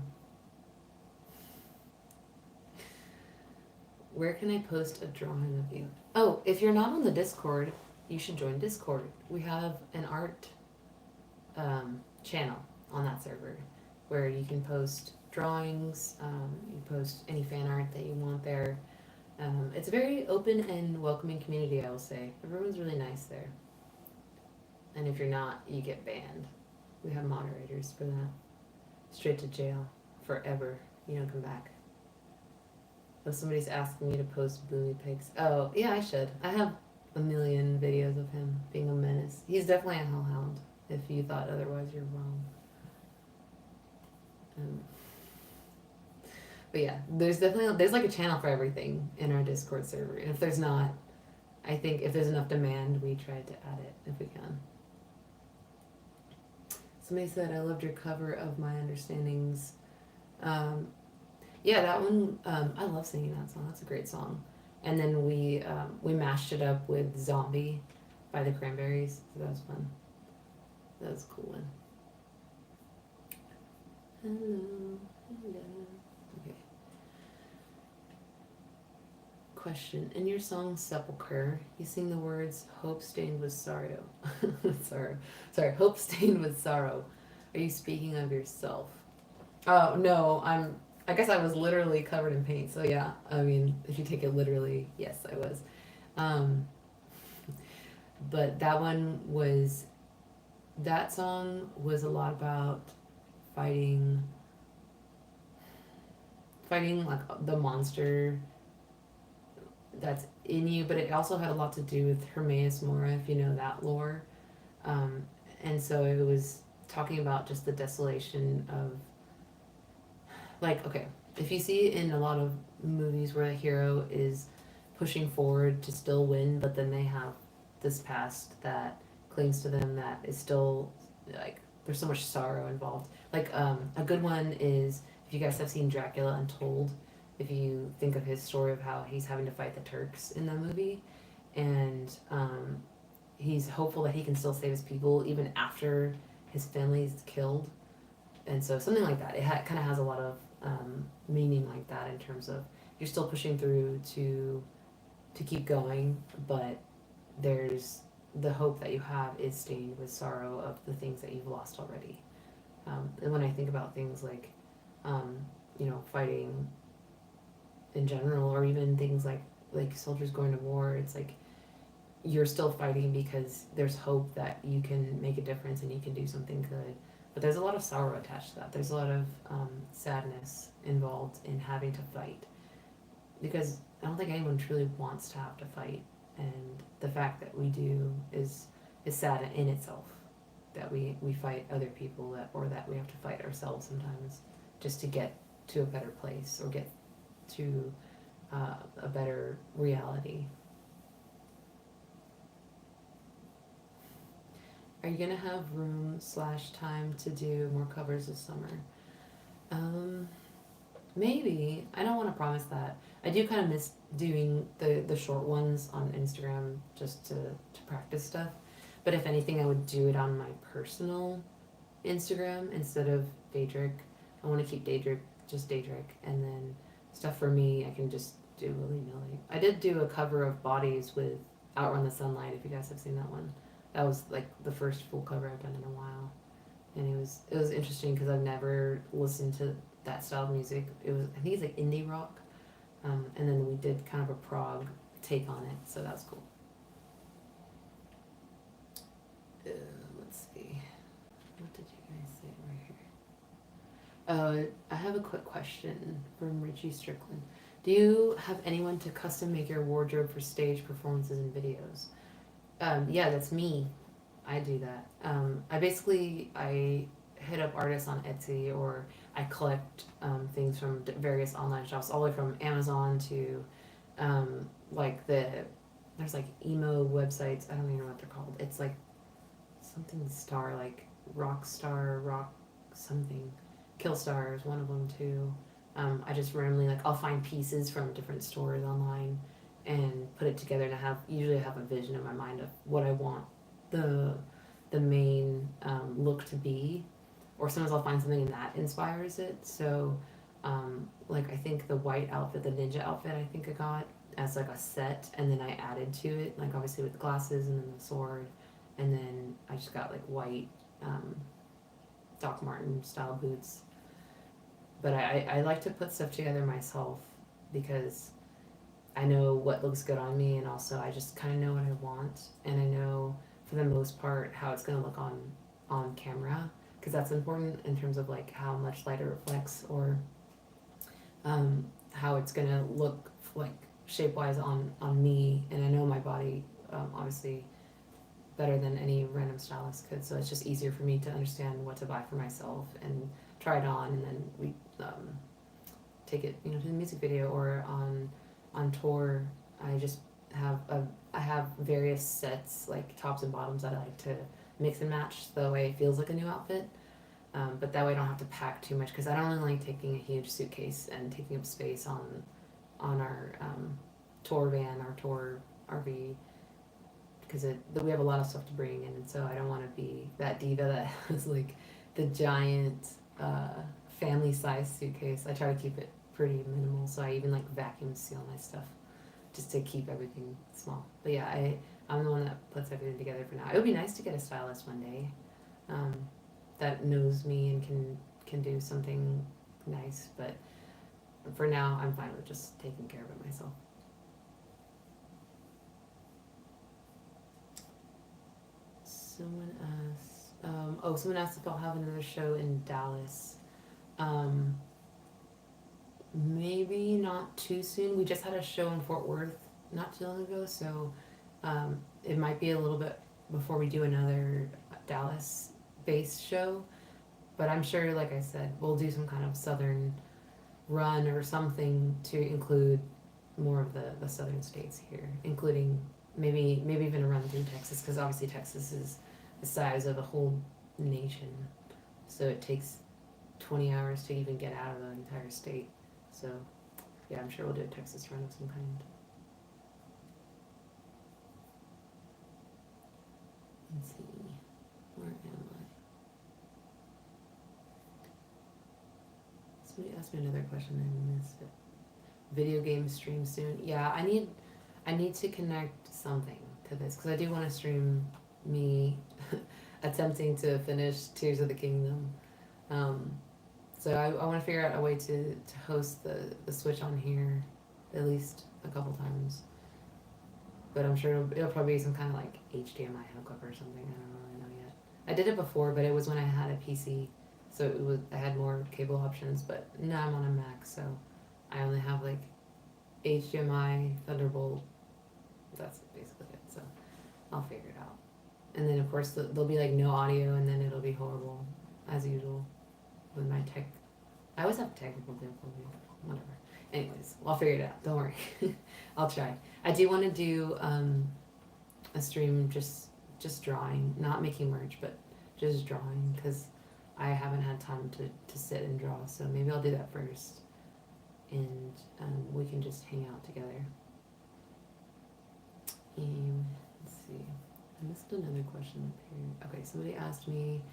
Where can I post a drawing of you? Oh, if you're not on the Discord, you should join Discord. We have an art channel on that server where you can post drawings, you post any fan art that you want there. It's a very open and welcoming community, I will say. Everyone's really nice there. And if you're not, you get banned. We have moderators for that. Straight to jail. Forever. You don't come back. Oh, somebody's asking me to post Boomy Pigs. Oh, yeah, I should. I have a million videos of him being a menace. He's definitely a hellhound. If you thought otherwise, you're wrong. But yeah, there's like a channel for everything in our Discord server. And if there's not, I think if there's enough demand, we try to add it if we can. Somebody said, I loved your cover of My Understandings. Yeah, that one, I love singing that song. That's a great song. And then we mashed it up with Zombie by the Cranberries. So that was fun. That was a cool one. Hello, hello. Okay. Question. In your song Sepulchre, you sing the words hope stained with sorrow. Sorry, hope stained with sorrow. Are you speaking of yourself? Oh, no, I guess I was literally covered in paint, so yeah. I mean, if you take it literally, yes, I was. But that song was a lot about fighting like the monster that's in you, but it also had a lot to do with Hermaeus Mora, if you know that lore. And so it was talking about just the desolation of, like, okay, if you see in a lot of movies where the hero is pushing forward to still win, but then they have this past that clings to them that is still, like, there's so much sorrow involved. Like, a good one is, if you guys have seen Dracula Untold, if you think of his story of how he's having to fight the Turks in the movie, and he's hopeful that he can still save his people even after his family's killed. And so something like that, it kind of has a lot of meaning like that, in terms of you're still pushing through to keep going, but there's the hope that you have is stained with sorrow of the things that you've lost already. And when I think about things like, fighting in general, or even things like soldiers going to war, it's like you're still fighting because there's hope that you can make a difference and you can do something good. But there's a lot of sorrow attached to that. There's a lot of sadness involved in having to fight, because I don't think anyone truly wants to have to fight, and the fact that we do is sad in itself. That we fight other people, or that we have to fight ourselves sometimes just to get to a better place, or get to a better reality. Are you gonna have room/time to do more covers this summer? Maybe. I don't want to promise that. I do kind of miss doing the short ones on Instagram just to practice stuff. But if anything, I would do it on my personal Instagram instead of Daedric. I want to keep Daedric just Daedric, and then stuff for me I can just do willy-nilly. I did do a cover of Bodies with Outrun the Sunlight, if you guys have seen that one. That was like the first full cover I've done in a while, and it was interesting because I've never listened to that style of music. I think it's like indie rock, and then we did kind of a prog take on it, so that was cool. Let's see, what did you guys say right here? I have a quick question from Richie Strickland. Do you have anyone to custom make your wardrobe for stage performances and videos? Yeah, that's me. I do that. I hit up artists on Etsy, or I collect things from various online shops, all the way from Amazon to there's like emo websites. I don't even know what they're called. It's like something star, like Rockstar, Rock something. Killstar is one of them too. I just randomly, I'll find pieces from different stores online and put it together, and usually have a vision in my mind of what I want the the main look to be, or sometimes I'll find something that inspires it. So, like I think the white outfit, the ninja outfit, I think I got as like a set, and then I added to it, like obviously with the glasses and then the sword, and then I just got like white Doc Martin style boots. But I like to put stuff together myself because I know what looks good on me, and also I just kind of know what I want, and I know for the most part how it's gonna look on camera, because that's important in terms of like how much light it reflects, or how it's gonna look like shape wise on me, and I know my body obviously better than any random stylist could, so it's just easier for me to understand what to buy for myself and try it on, and then we take it, to the music video or on tour. I just have I have various sets, like tops and bottoms, that I like to mix and match so that way it feels like a new outfit. But that way I don't have to pack too much, because I don't really like taking a huge suitcase and taking up space on our tour van, our tour RV, because we have a lot of stuff to bring in, and so I don't want to be that diva that has like the giant family size suitcase. I try to keep it pretty minimal, so I even like vacuum seal my stuff just to keep everything small. But yeah, I'm the one that puts everything together for now. It would be nice to get a stylist one day that knows me and can do something nice, but for now I'm fine with just taking care of it myself. Someone asked if I'll have another show in Dallas. Maybe not too soon. We just had a show in Fort Worth not too long ago, so it might be a little bit before we do another Dallas-based show. But I'm sure, like I said, we'll do some kind of southern run or something to include more of the southern states here, including maybe even a run through Texas, because obviously Texas is the size of a whole nation, so it takes 20 hours to even get out of the entire state. So yeah, I'm sure we'll do a Texas run of some kind. Let's see, where am I? Somebody asked me another question and I missed it. Video game stream soon. Yeah, I need to connect something to this, because I do want to stream me attempting to finish Tears of the Kingdom. So I want to figure out a way to host the Switch on here at least a couple times. But I'm sure it'll probably be some kind of like HDMI hookup or something. I don't really know yet. I did it before, but it was when I had a PC, so I had more cable options. But now I'm on a Mac, so I only have like HDMI, Thunderbolt. That's basically it. So I'll figure it out. And then of course there'll be like no audio, and then it'll be horrible as usual with my tech. I always have technical difficulties. Whatever. Anyways, I'll figure it out. Don't worry. I'll try. I do want to do a stream just drawing, not making merch, but just drawing, because I haven't had time to sit and draw. So maybe I'll do that first, and we can just hang out together. And let's see. I missed another question up here. Okay, somebody asked me,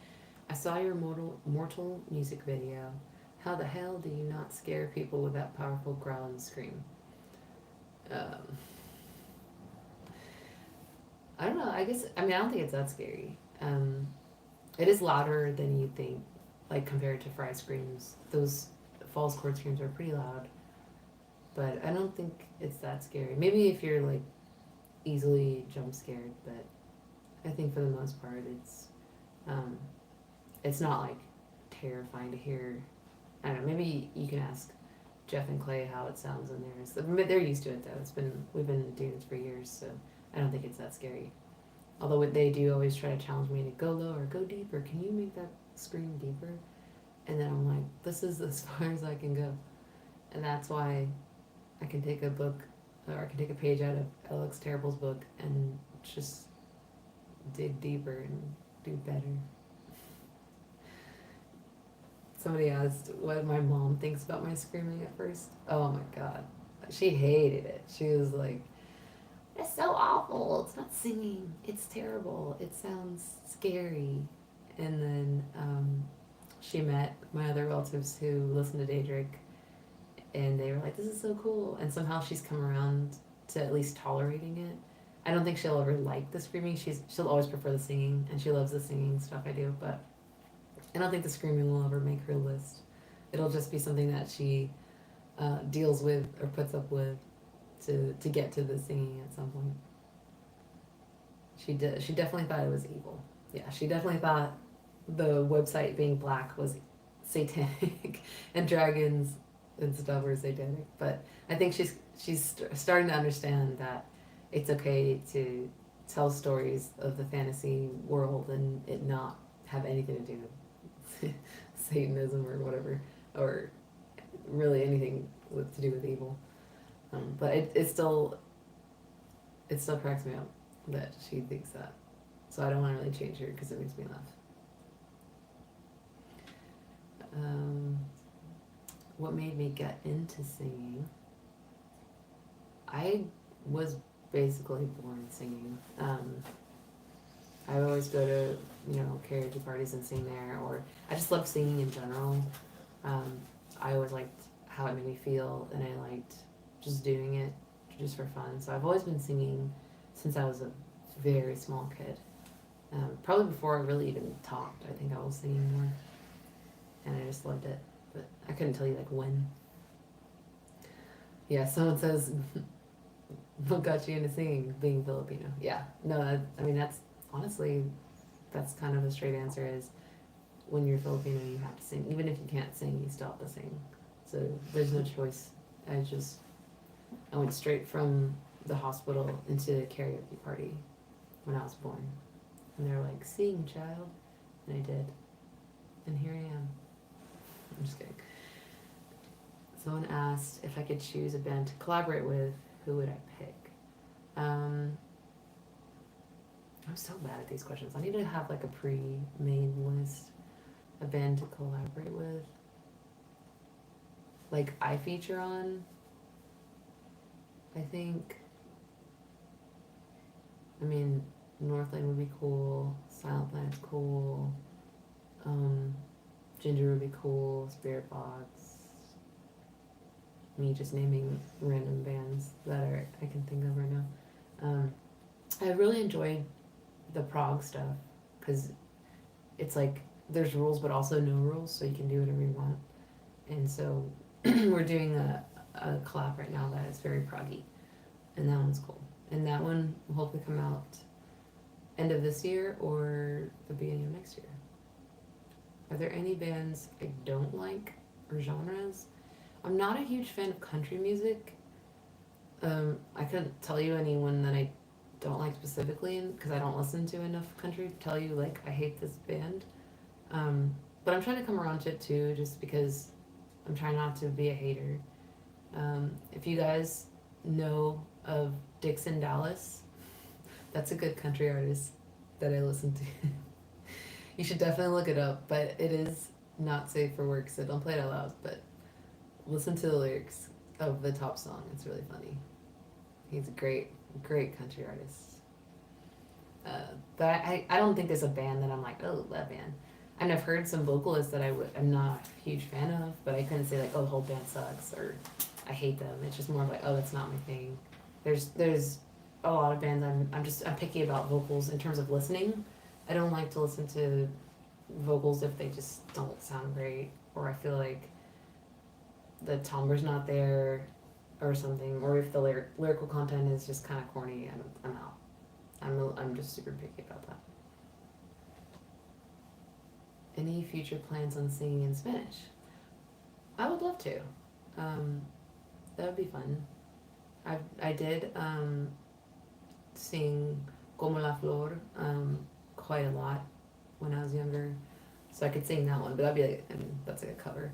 I saw your Mortal music video. How the hell do you not scare people with that powerful growl and scream? I don't know. I don't think it's that scary. It is louder than you think, like compared to fry screams. Those false chord screams are pretty loud, but I don't think it's that scary. Maybe if you're like easily jump scared, but I think for the most part it's not like terrifying to hear. I don't know, maybe you can ask Jeff and Clay how it sounds in theirs. They're used to it though. We've been doing this for years, so I don't think it's that scary. Although they do always try to challenge me to go lower, go deeper. Can you make that scream deeper? And then I'm like, this is as far as I can go. And that's why I can take a book, or I can take a page out of Alex Terrible's book and just dig deeper and do better. Somebody asked what my mom thinks about my screaming at first. Oh my god. She hated it. She was like, that's so awful. It's not singing. It's terrible. It sounds scary. And then she met my other relatives who listened to Daedric, and they were like, "This is so cool." And somehow she's come around to at least tolerating it. I don't think she'll ever like the screaming. She'll always prefer the singing, and she loves the singing stuff I do. But I don't think the screaming will ever make her list. It'll just be something that she deals with or puts up with to get to the singing at some point. She definitely thought it was evil. Yeah, she definitely thought the website being black was satanic and dragons and stuff were satanic. But I think she's starting to understand that it's okay to tell stories of the fantasy world and it not have anything to do with Satanism or whatever, or really anything to do with evil. But it still cracks me up that she thinks that. So I don't want to really change her because it makes me laugh. What made me get into singing? I was basically born singing. I always go to, karaoke parties and sing there, or I just love singing in general. I always liked how it made me feel, and I liked just doing it just for fun. So I've always been singing since I was a very small kid. Probably before I really even talked, I think I was singing more, and I just loved it. But I couldn't tell you like when. Yeah, someone says, "What got you into singing?" Being Filipino. Yeah, no, that's honestly, that's kind of a straight answer. Is when you're Filipino, you have to sing. Even if you can't sing, you still have to sing. So there's no choice. I went straight from the hospital into a karaoke party when I was born. And they were like, "Sing, child." And I did. And here I am. I'm just kidding. Someone asked if I could choose a band to collaborate with, who would I pick? I'm so bad at these questions. I need to have like a pre-made list, a band to collaborate with. Like I feature on, I think, Northland would be cool, Silent Planet's cool, Ginger would be cool, Spirit Box. Me just naming random bands that I can think of right now. I really enjoyed the prog stuff because it's like there's rules but also no rules, so you can do whatever you want. And so we're doing a collab right now that is very proggy, and that one's cool. And that one will hopefully come out end of this year or the beginning of next year. Are there any bands I don't like or genres? I'm not a huge fan of country music. I couldn't tell you anyone that I don't like specifically because I don't listen to enough country to tell you like I hate this band. But I'm trying to come around to it too, just because I'm trying not to be a hater. If you guys know of Dixon Dallas, that's a good country artist that I listen to. You should definitely look it up, but it is not safe for work, so don't play it out loud. But listen to the lyrics of the top song. It's really funny. He's a great country artist. But I don't think there's a band that I'm like, oh, that band. And I've heard some vocalists that I'm not a huge fan of, but I couldn't say like, oh, the whole band sucks or I hate them. It's just more like, oh, that's not my thing. There's a lot of bands I'm picky about vocals in terms of listening. I don't like to listen to vocals if they just don't sound great, or I feel like the timbre's not there or something, or if the lyrical content is just kind of corny. I'm out. I'm just super picky about that. Any future plans on singing in Spanish? I would love to. That would be fun. I did sing Como la Flor quite a lot when I was younger, so I could sing that one. But that'd be like, that's like a cover.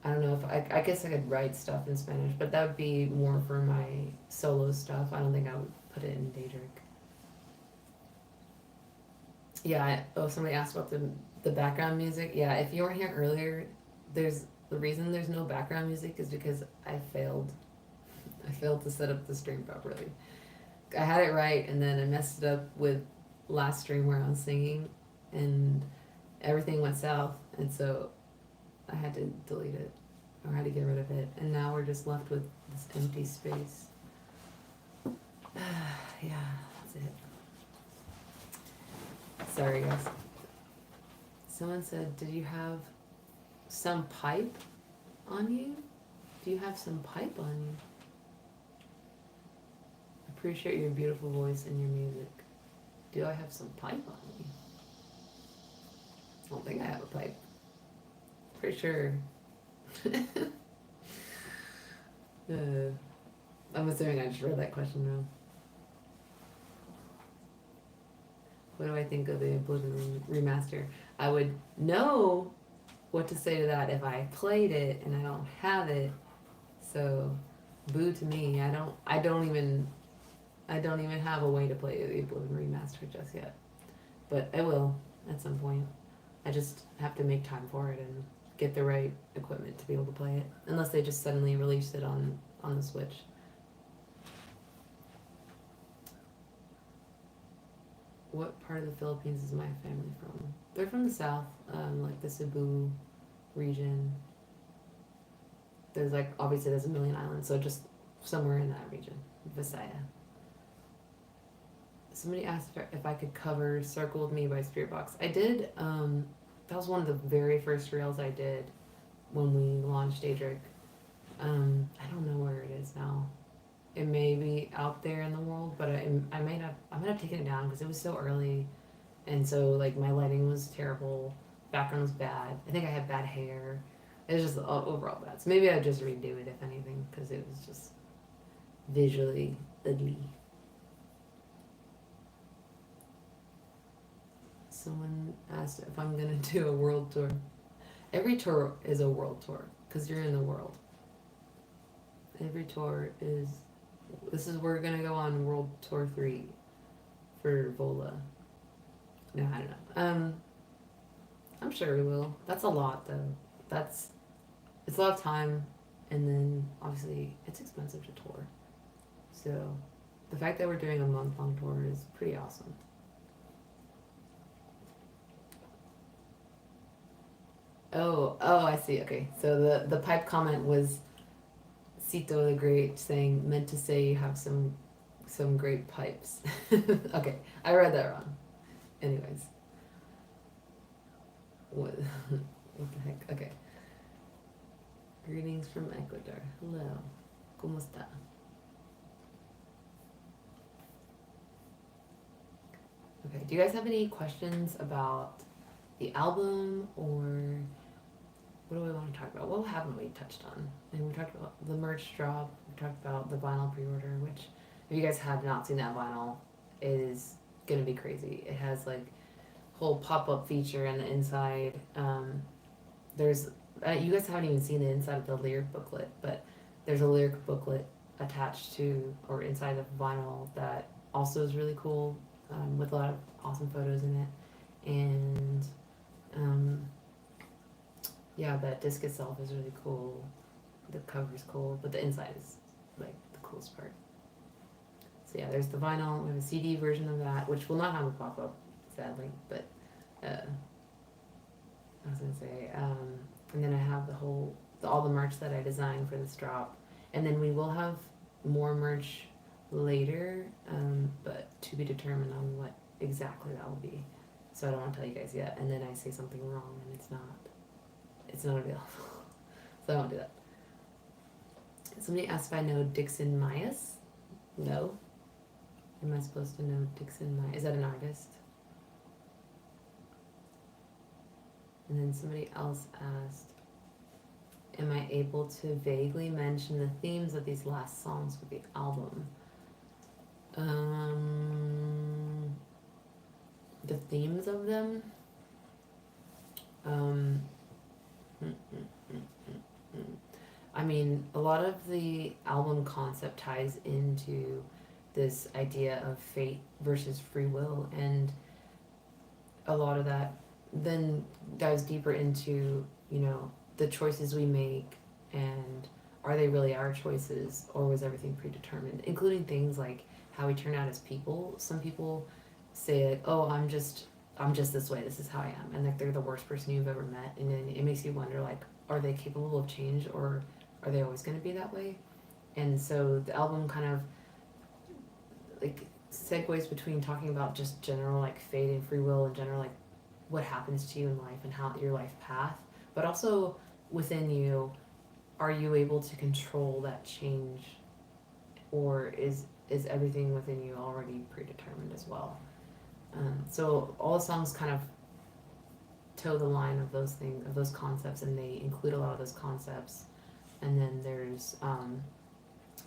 I don't know if I guess I could write stuff in Spanish, but that would be more for my solo stuff. I don't think I would put it in Daedric. Yeah. Somebody asked about the background music. Yeah, if you weren't here earlier, the reason there's no background music is because I failed to set up the stream properly. I had it right, and then I messed it up with last stream where I was singing, and everything went south, and so I had to delete it, or I had to get rid of it, and now we're just left with this empty space. Yeah, that's it. Sorry, guys. Someone said, did you have some pipe on you? Do you have some pipe on you? Appreciate your beautiful voice and your music. Do I have some pipe on me? I don't think I have a pipe. Pretty sure. I'm assuming I just read that question wrong. What do I think of the Oblivion remaster? I would know what to say to that if I played it, and I don't have it. So, boo to me. I don't even have a way to play the Oblivion remaster just yet. But I will at some point. I just have to make time for it and get the right equipment to be able to play it. Unless they just suddenly release it on the Switch. What part of the Philippines is my family from? They're from the south, like the Cebu region. There's like, obviously there's a million islands, so just somewhere in that region, Visaya. Somebody asked if I could cover Circled Me by Spirit Box. I did, that was one of the very first reels I did when we launched Daedric. I don't know where it is now. It may be out there in the world, but I might have taken it down because it was so early, and so like my lighting was terrible, background was bad. I think I had bad hair. It was just overall bad. So maybe I'd just redo it if anything, because it was just visually ugly. Someone asked if I'm gonna do a world tour. Every tour is a world tour because you're in the world. Every tour is. We're gonna go on World Tour 3 for Vola. No, I don't know. I'm sure we will. That's a lot though. It's a lot of time, and then obviously it's expensive to tour. So the fact that we're doing a month-long tour is pretty awesome. Oh, I see. Okay, so the pipe comment was Cito the Great saying, meant to say you have some great pipes. Okay, I read that wrong. Anyways. What the heck? Okay. Greetings from Ecuador. Hello. ¿Cómo está? Okay, do you guys have any questions about the album, or what do we want to talk about? What haven't we touched on? And we talked about the merch drop. We talked about the vinyl pre-order, which if you guys have not seen that vinyl, it is gonna be crazy. It has like whole pop-up feature in the inside. There's you guys haven't even seen the inside of the lyric booklet, but there's a lyric booklet attached to or inside of vinyl that also is really cool, with a lot of awesome photos in it. And yeah, that disc itself is really cool. The cover's cool, but the inside is like the coolest part. So yeah, there's the vinyl. We have a CD version of that, which will not have a pop-up, sadly, but I was gonna say, and then I have all the merch that I designed for this drop, and then we will have more merch later, but to be determined on what exactly that will be. So I don't want to tell you guys yet, and then I say something wrong and it's not available. So I won't do that. Somebody asked if I know Dixon Myers. No. Am I supposed to know Dixon Myers? Is that an artist? And then somebody else asked, am I able to vaguely mention the themes of these last songs for the album? The themes of them? I mean, a lot of the album concept ties into this idea of fate versus free will, and a lot of that then dives deeper into, the choices we make, and are they really our choices, or was everything predetermined, including things like how we turn out as people. Some people say like, oh, I'm just this way, this is how I am, and like they're the worst person you've ever met, and then it makes you wonder like, are they capable of change, or are they always going to be that way? And so the album kind of like segues between talking about just general like fate and free will and general like what happens to you in life and how your life path, but also within you, are you able to control that change, or is everything within you already predetermined as well? So all the songs kind of toe the line of those things, of those concepts, and they include a lot of those concepts. And then there's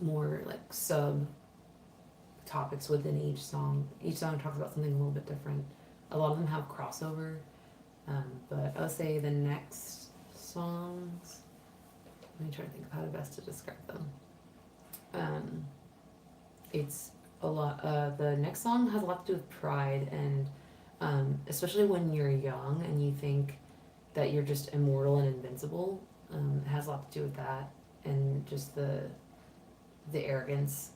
more like sub topics within each song. Each song talks about something a little bit different. A lot of them have crossover, but I would say the next songs. Let me try to think of how best to describe them. It's a lot. The next song has a lot to do with pride, and especially when you're young and you think that you're just immortal and invincible. It has a lot to do with that, and just the arrogance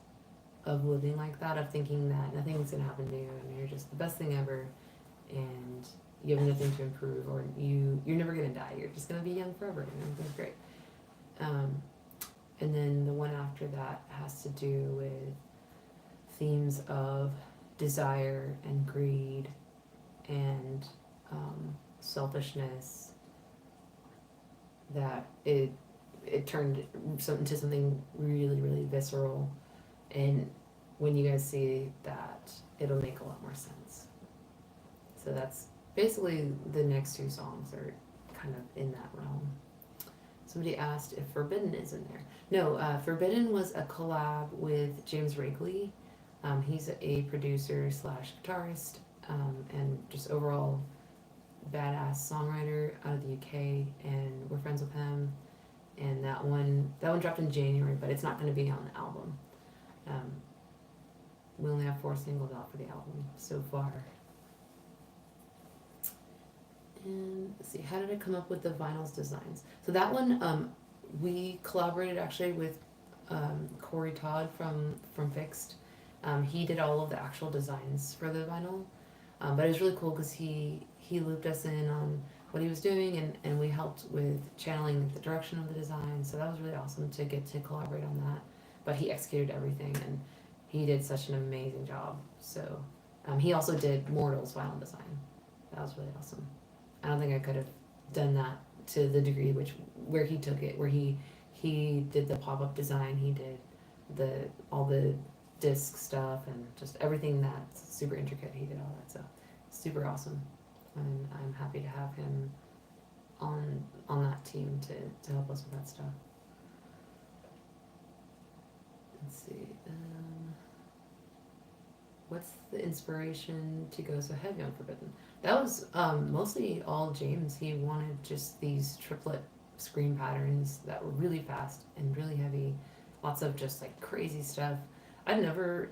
of living like that, of thinking that nothing's gonna happen to you and you're just the best thing ever, and you have nothing to improve, or you're never gonna die. You're just gonna be young forever, and everything's great. And then the one after that has to do with themes of desire and greed and selfishness, that it turned into something really, really visceral. And when you guys see that, it'll make a lot more sense. So that's basically the next two songs are kind of in that realm. Somebody asked if Forbidden is in there. No, Forbidden was a collab with James Rakely. He's a producer slash guitarist, and just overall badass songwriter out of the UK, and we're friends with him. And that one dropped in January, but it's not going to be on the album. We only have 4 singles out for the album so far. And let's see, how did I come up with the vinyls designs? So that one, we collaborated actually with Corey Todd from Fixed. He did all of the actual designs for the vinyl, but it was really cool because he looped us in on what he was doing, and we helped with channeling the direction of the design. So that was really awesome to get to collaborate on that. But he executed everything, and he did such an amazing job. So he also did Mortal's vinyl design. That was really awesome. I don't think I could have done that to the degree where he took it, where he did the pop-up design, he did all the disc stuff, and just everything that's super intricate, he did all that. So super awesome, and I'm happy to have him on that team to help us with that stuff. Let's see, what's the inspiration to go so heavy on Forbidden? That was mostly all James. He wanted just these triplet scream patterns that were really fast and really heavy, lots of just like crazy stuff. I'd never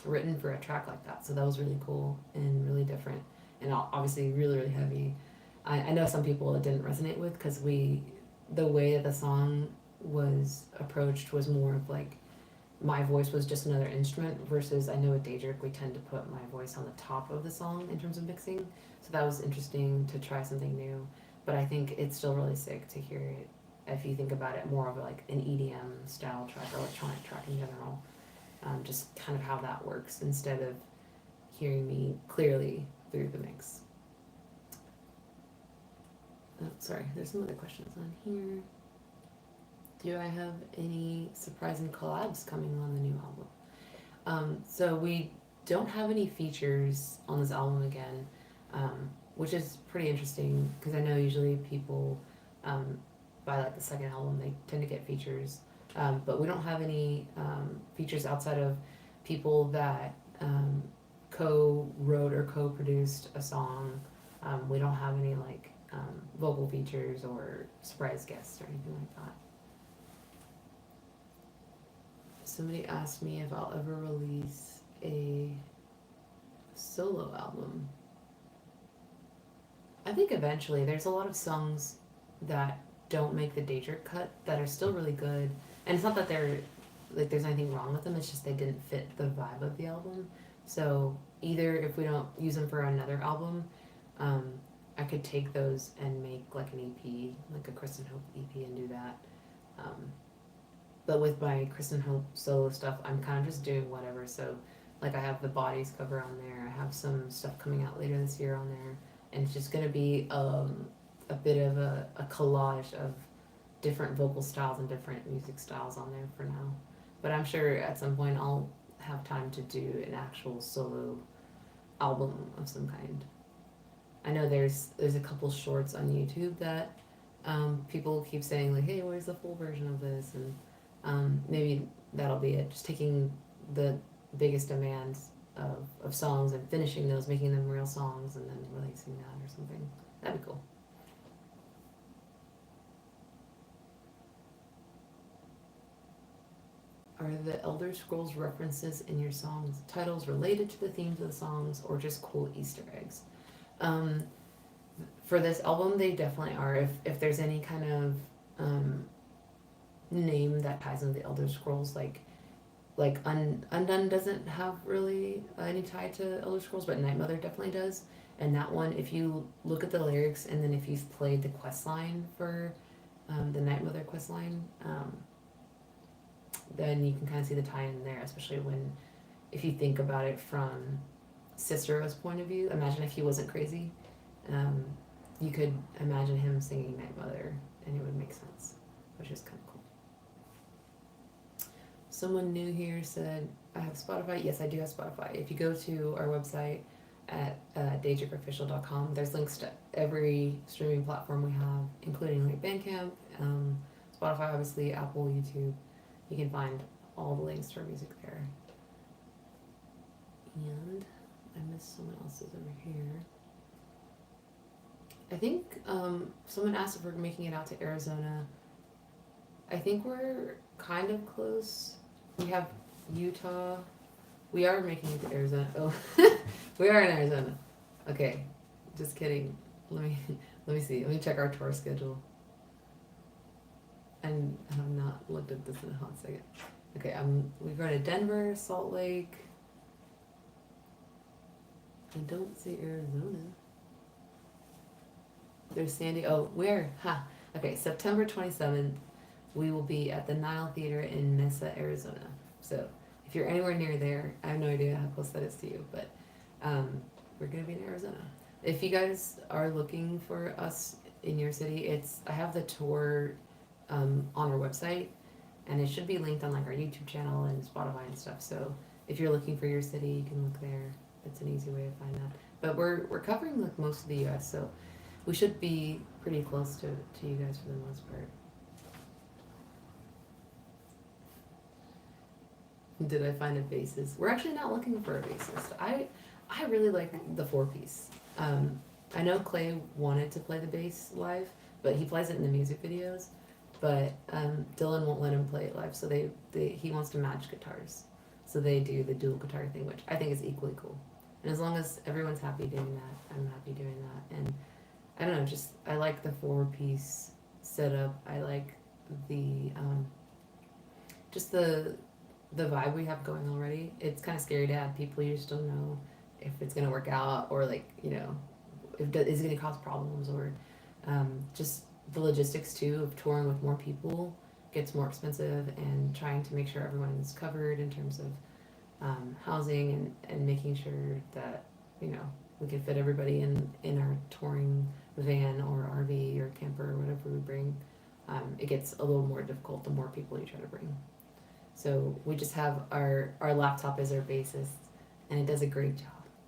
written for a track like that, so that was really cool and really different, and obviously really, really heavy. I know some people it didn't resonate with, because the way that the song was approached was more of like my voice was just another instrument, versus I know with Daedric we tend to put my voice on the top of the song in terms of mixing. So that was interesting to try something new, but I think it's still really sick to hear it if you think about it more of like an EDM style track or electronic track in general. Just kind of how that works instead of hearing me clearly through the mix. Oh, sorry, there's some other questions on here. Do I have any surprising collabs coming on the new album? So we don't have any features on this album again, which is pretty interesting, because I know usually people, by like the second album, they tend to get features, but we don't have any features outside of people that co-wrote or co-produced a song. We don't have any like vocal features or surprise guests or anything like that. Somebody asked me if I'll ever release a solo album. I think eventually. There's a lot of songs that don't make the Daedric cut that are still really good. And it's not that they're like there's anything wrong with them. It's just they didn't fit the vibe of the album. So either if we don't use them for another album, I could take those and make like an EP, like a Kristen Hope EP, and do that. But with my Kristen Hope solo stuff, I'm kind of just doing whatever. So like I have the Bodies cover on there. I have some stuff coming out later this year on there, and it's just gonna be a bit of a collage of different vocal styles and different music styles on there for now. But I'm sure at some point I'll have time to do an actual solo album of some kind. I know there's a couple shorts on YouTube that people keep saying like, hey, where's the full version of this? And maybe that'll be it. Just taking the biggest demands of songs and finishing those, making them real songs, and then releasing that or something. That'd be cool. Are the Elder Scrolls references in your songs titles related to the themes of the songs or just cool Easter eggs? Um, for this album, they definitely are. If there's any kind of name that ties into the Elder Scrolls, like Undone doesn't have really any tie to Elder Scrolls, but Night Mother definitely does. And that one, if you look at the lyrics and then if you've played the quest line for the Night Mother quest line, then you can kind of see the tie-in there, especially when, if you think about it from Cicero's point of view. Imagine if he wasn't crazy. You could imagine him singing Night Mother, and it would make sense, which is kind of cool. Someone new here said, I have Spotify. Yes, I do have Spotify. If you go to our website at daydripofficial.com, there's links to every streaming platform we have, including like Bandcamp, Spotify, obviously, Apple, YouTube. You can find all the links to our music there. And I missed someone else's over here. I think someone asked if we're making it out to Arizona. I think we're kind of close. We have Utah. We are making it to Arizona. Oh, we are in Arizona. Okay, just kidding. Let me see. Let me check our tour schedule. And I have not looked at this in a hot second. Okay, we're going to Denver, Salt Lake. I don't see Arizona. There's Sandy. Oh, where? Ha. Okay, September 27th, we will be at the Nile Theater in Mesa, Arizona. So if you're anywhere near there, I have no idea how close that is to you, but we're going to be in Arizona. If you guys are looking for us in your city, I have the tour on our website, and it should be linked on like our YouTube channel and Spotify and stuff. So if you're looking for your city, you can look there. It's an easy way to find that. But we're covering like most of the U.S., so we should be pretty close to you guys for the most part. Did I find a bassist? We're actually not looking for a bassist. I really like the 4-piece. I know Clay wanted to play the bass live, but he plays it in the music videos. But Dylan won't let him play it live, so he wants to match guitars. So they do the dual guitar thing, which I think is equally cool. And as long as everyone's happy doing that, I'm happy doing that. And I don't know, just I like the 4-piece setup. I like the just the vibe we have going already. It's kind of scary to have people you just don't know if it's gonna work out, or like, you know, is it gonna cause problems, or just the logistics too of touring with more people gets more expensive, and trying to make sure everyone's covered in terms of housing and making sure that, you know, we can fit everybody in our touring van or RV or camper or whatever we bring. It gets a little more difficult the more people you try to bring. So we just have our laptop as our bassist, and it does a great job.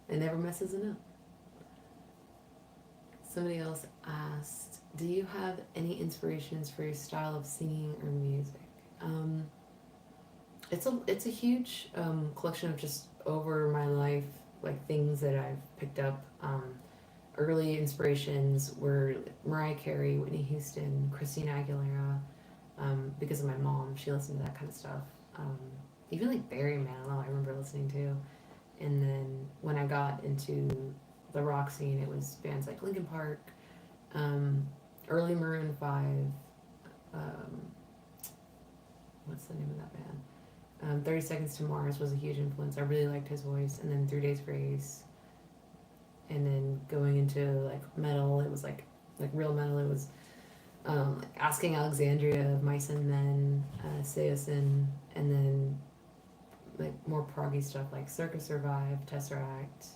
It never messes it up. Somebody else asked, do you have any inspirations for your style of singing or music? It's a huge collection of just over my life, like things that I've picked up. Early inspirations were Mariah Carey, Whitney Houston, Christina Aguilera, because of my mom. She listened to that kind of stuff. Even like Barry Manilow, I remember listening to. And then when I got into the rock scene, it was bands like Linkin Park, early Maroon 5, what's the name of that band? 30 Seconds to Mars was a huge influence. I really liked his voice. And then 3 Days Grace. And then going into like metal, it was like real metal. It was Asking Alexandria of Mice and Men, Seosin, and then like more proggy stuff like Circus Survive, Tesseract.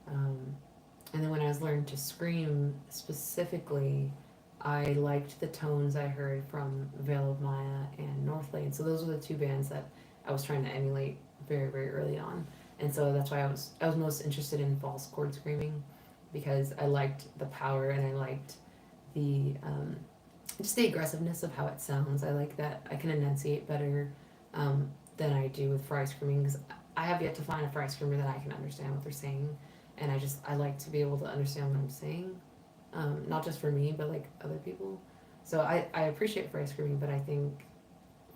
Um, and then when I was learning to scream specifically, I liked the tones I heard from Veil of Maya and Northlane. So those were the two bands that I was trying to emulate very, very early on. And so that's why I was most interested in false chord screaming, because I liked the power and I liked the just the aggressiveness of how it sounds. I like that I can enunciate better than I do with fry screaming, because I have yet to find a fry screamer that I can understand what they're saying, and I like to be able to understand what I'm saying, not just for me but like other people. So I appreciate fry screaming, but I think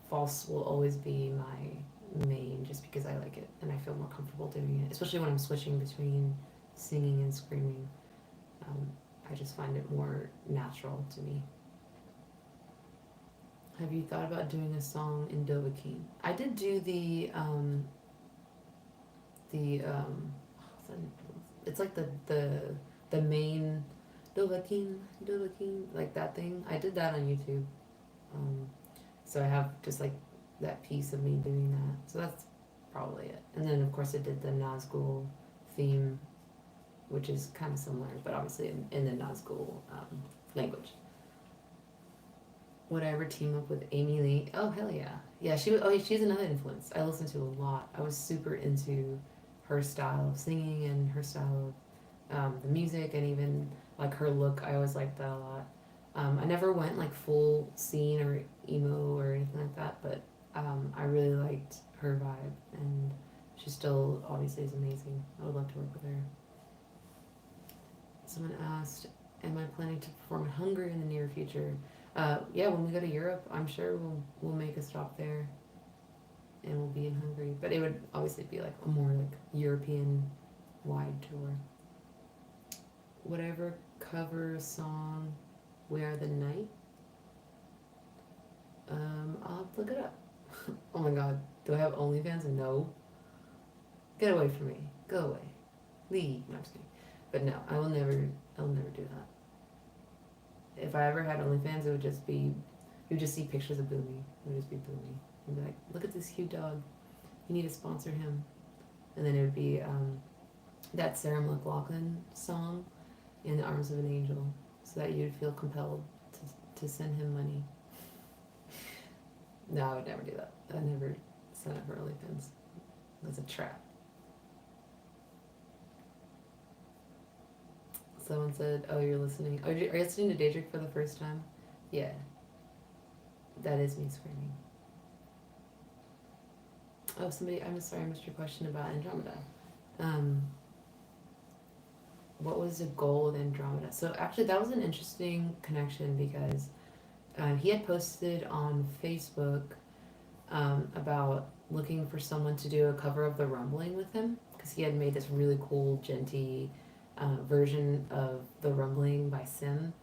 false will always be my main, just because I like it and I feel more comfortable doing it, especially when I'm switching between singing and screaming. Um, I just find it more natural to me. Have you thought about doing a song in Dovahkiin? I did do the it's like the main Dovahkiin, like that thing. I did that on YouTube. Um, so I have just like that piece of me doing that. So that's probably it. And then of course I did the Nazgul theme, which is kind of similar, but obviously in the Nazgul language. Would I ever team up with Amy Lee? Oh hell yeah, yeah. She's another influence I listen to a lot. I was super into her style of singing and her style of the music, and even like her look. I always liked that a lot. I never went like full scene or emo or anything like that, but I really liked her vibe, and she still obviously is amazing. I would love to work with her. Someone asked, "Am I planning to perform in Hungary in the near future?" Yeah, when we go to Europe, I'm sure we'll make a stop there, and we'll be in Hungary. But it would obviously be like a more like European wide tour. Whatever cover song, "We Are the Night." I'll have to look it up. Oh my god, do I have OnlyFans? No. Get away from me. Go away. Leave. No, I'm just kidding. But no, I'll never do that. If I ever had OnlyFans, you would just see pictures of Boomy. It would just be Boomy. You'd be like, look at this cute dog. You need to sponsor him. And then it would be that Sarah McLachlan song, "In the Arms of an Angel," so that you'd feel compelled to send him money. No, I would never do that. I would never sign up for OnlyFans. That's a trap. Someone said, "Oh, you're listening. Oh, are you listening to Daedric for the first time?" Yeah, that is me screaming. Oh, I'm sorry, I missed your question about Andromeda. Um, what was the goal of Andromeda? So actually, that was an interesting connection, because he had posted on Facebook about looking for someone to do a cover of The Rumbling with him, because he had made this really cool Genty version of The Rumbling by Sim,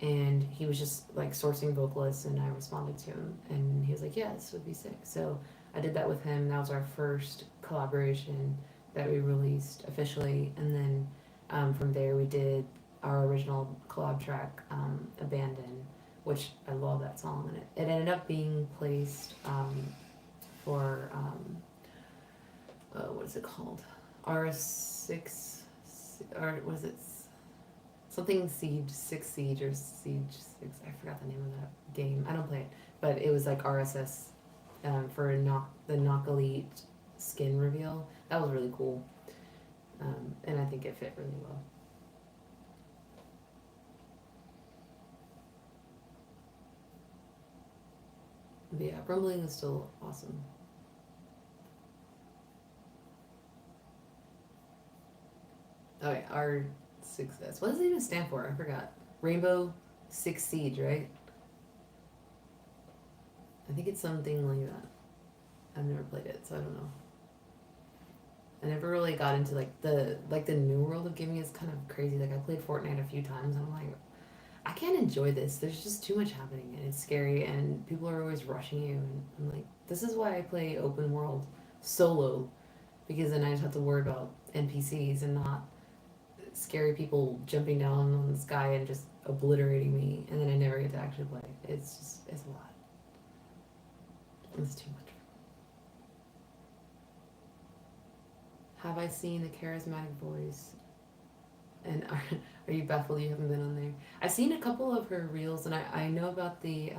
and he was just like sourcing vocalists, and I responded to him, and he was like, yeah, this would be sick. So I did that with him. That was our first collaboration that we released officially, and then from there we did our original collab track, Abandon, which I love that song, and it ended up being placed for what is it called, RS6, or was it something Siege 6 Siege or Siege 6, I forgot the name of that game, I don't play it, but it was like RSS for the Knock Elite skin reveal. That was really cool, and I think it fit really well. But yeah, Rumbling is still awesome. Okay, R6S. What does it even stand for? I forgot. Rainbow Six Siege, right? I think it's something like that. I've never played it, so I don't know. I never really got into like the new world of gaming is kind of crazy. Like I played Fortnite a few times, and I'm like, I can't enjoy this. There's just too much happening and it's scary and people are always rushing you and I'm like, this is why I play open world solo because then I just have to worry about NPCs and not scary people jumping down on the sky and just obliterating me and then I never get to actually play. It's a lot. It's too much. Have I seen the charismatic voice? And are you baffled you haven't been on there? I've seen a couple of her reels, and I know about the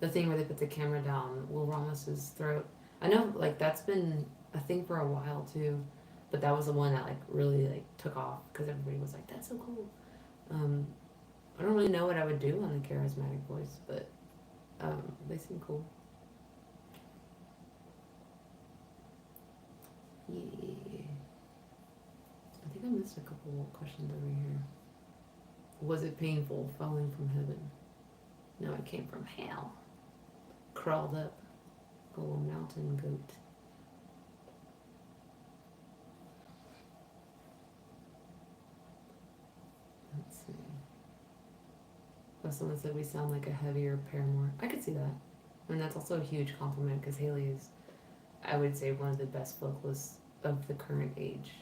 thing where they put the camera down Will Ramos's throat. I know like that's been a thing for a while too, but that was the one that like really like took off because everybody was like, "That's so cool." Um, I don't really know what I would do on the charismatic voice, but they seem cool. Yeah. I think I missed a couple questions over here. Was it painful falling from heaven? No, it came from hell. Crawled up. Oh, a mountain goat. Let's see. Oh, someone said we sound like a heavier Paramore. I could see that. And that's also a huge compliment because Haley is, I would say, one of the best vocalists of the current age.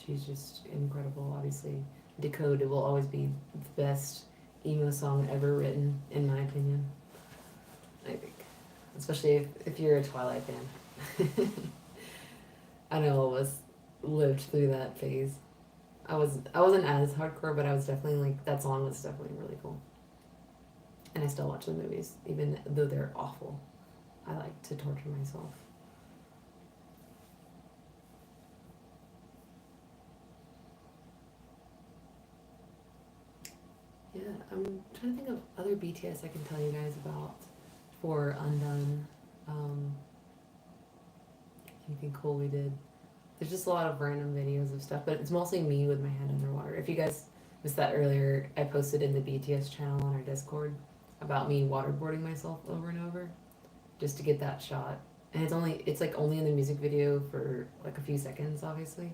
She's just incredible, obviously. Decode will always be the best emo song ever written, in my opinion. I think. Especially if you're a Twilight fan. I know all of us lived through that phase. I wasn't as hardcore, but I was definitely like that song was definitely really cool. And I still watch the movies, even though they're awful. I like to torture myself. Yeah, I'm trying to think of other BTS I can tell you guys about for Undone. Um, anything cool we did. There's just a lot of random videos of stuff, but it's mostly me with my hand underwater. If you guys missed that earlier, I posted in the BTS channel on our Discord about me waterboarding myself over and over just to get that shot. And it's like only in the music video for like a few seconds, obviously,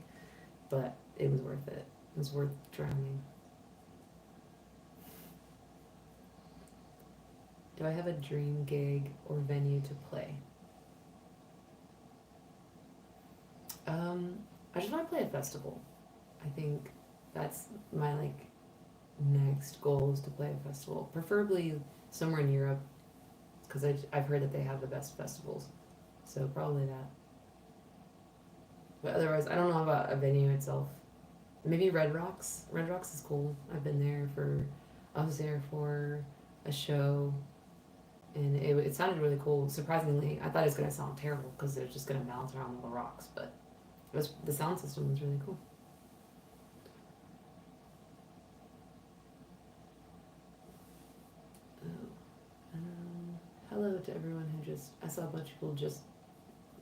but it was worth it. It was worth drowning. Do I have a dream gig or venue to play? I just want to play a festival. I think that's my like next goal is to play a festival, preferably somewhere in Europe, because I've heard that they have the best festivals. So probably that. But otherwise, I don't know about a venue itself. Maybe Red Rocks. Red Rocks is cool. I've been there for. I was there for a show, and it sounded really cool. Surprisingly, I thought it was gonna sound terrible because they're just gonna bounce around all the rocks, but the sound system was really cool. Oh, hello to everyone who just. I saw a bunch of people just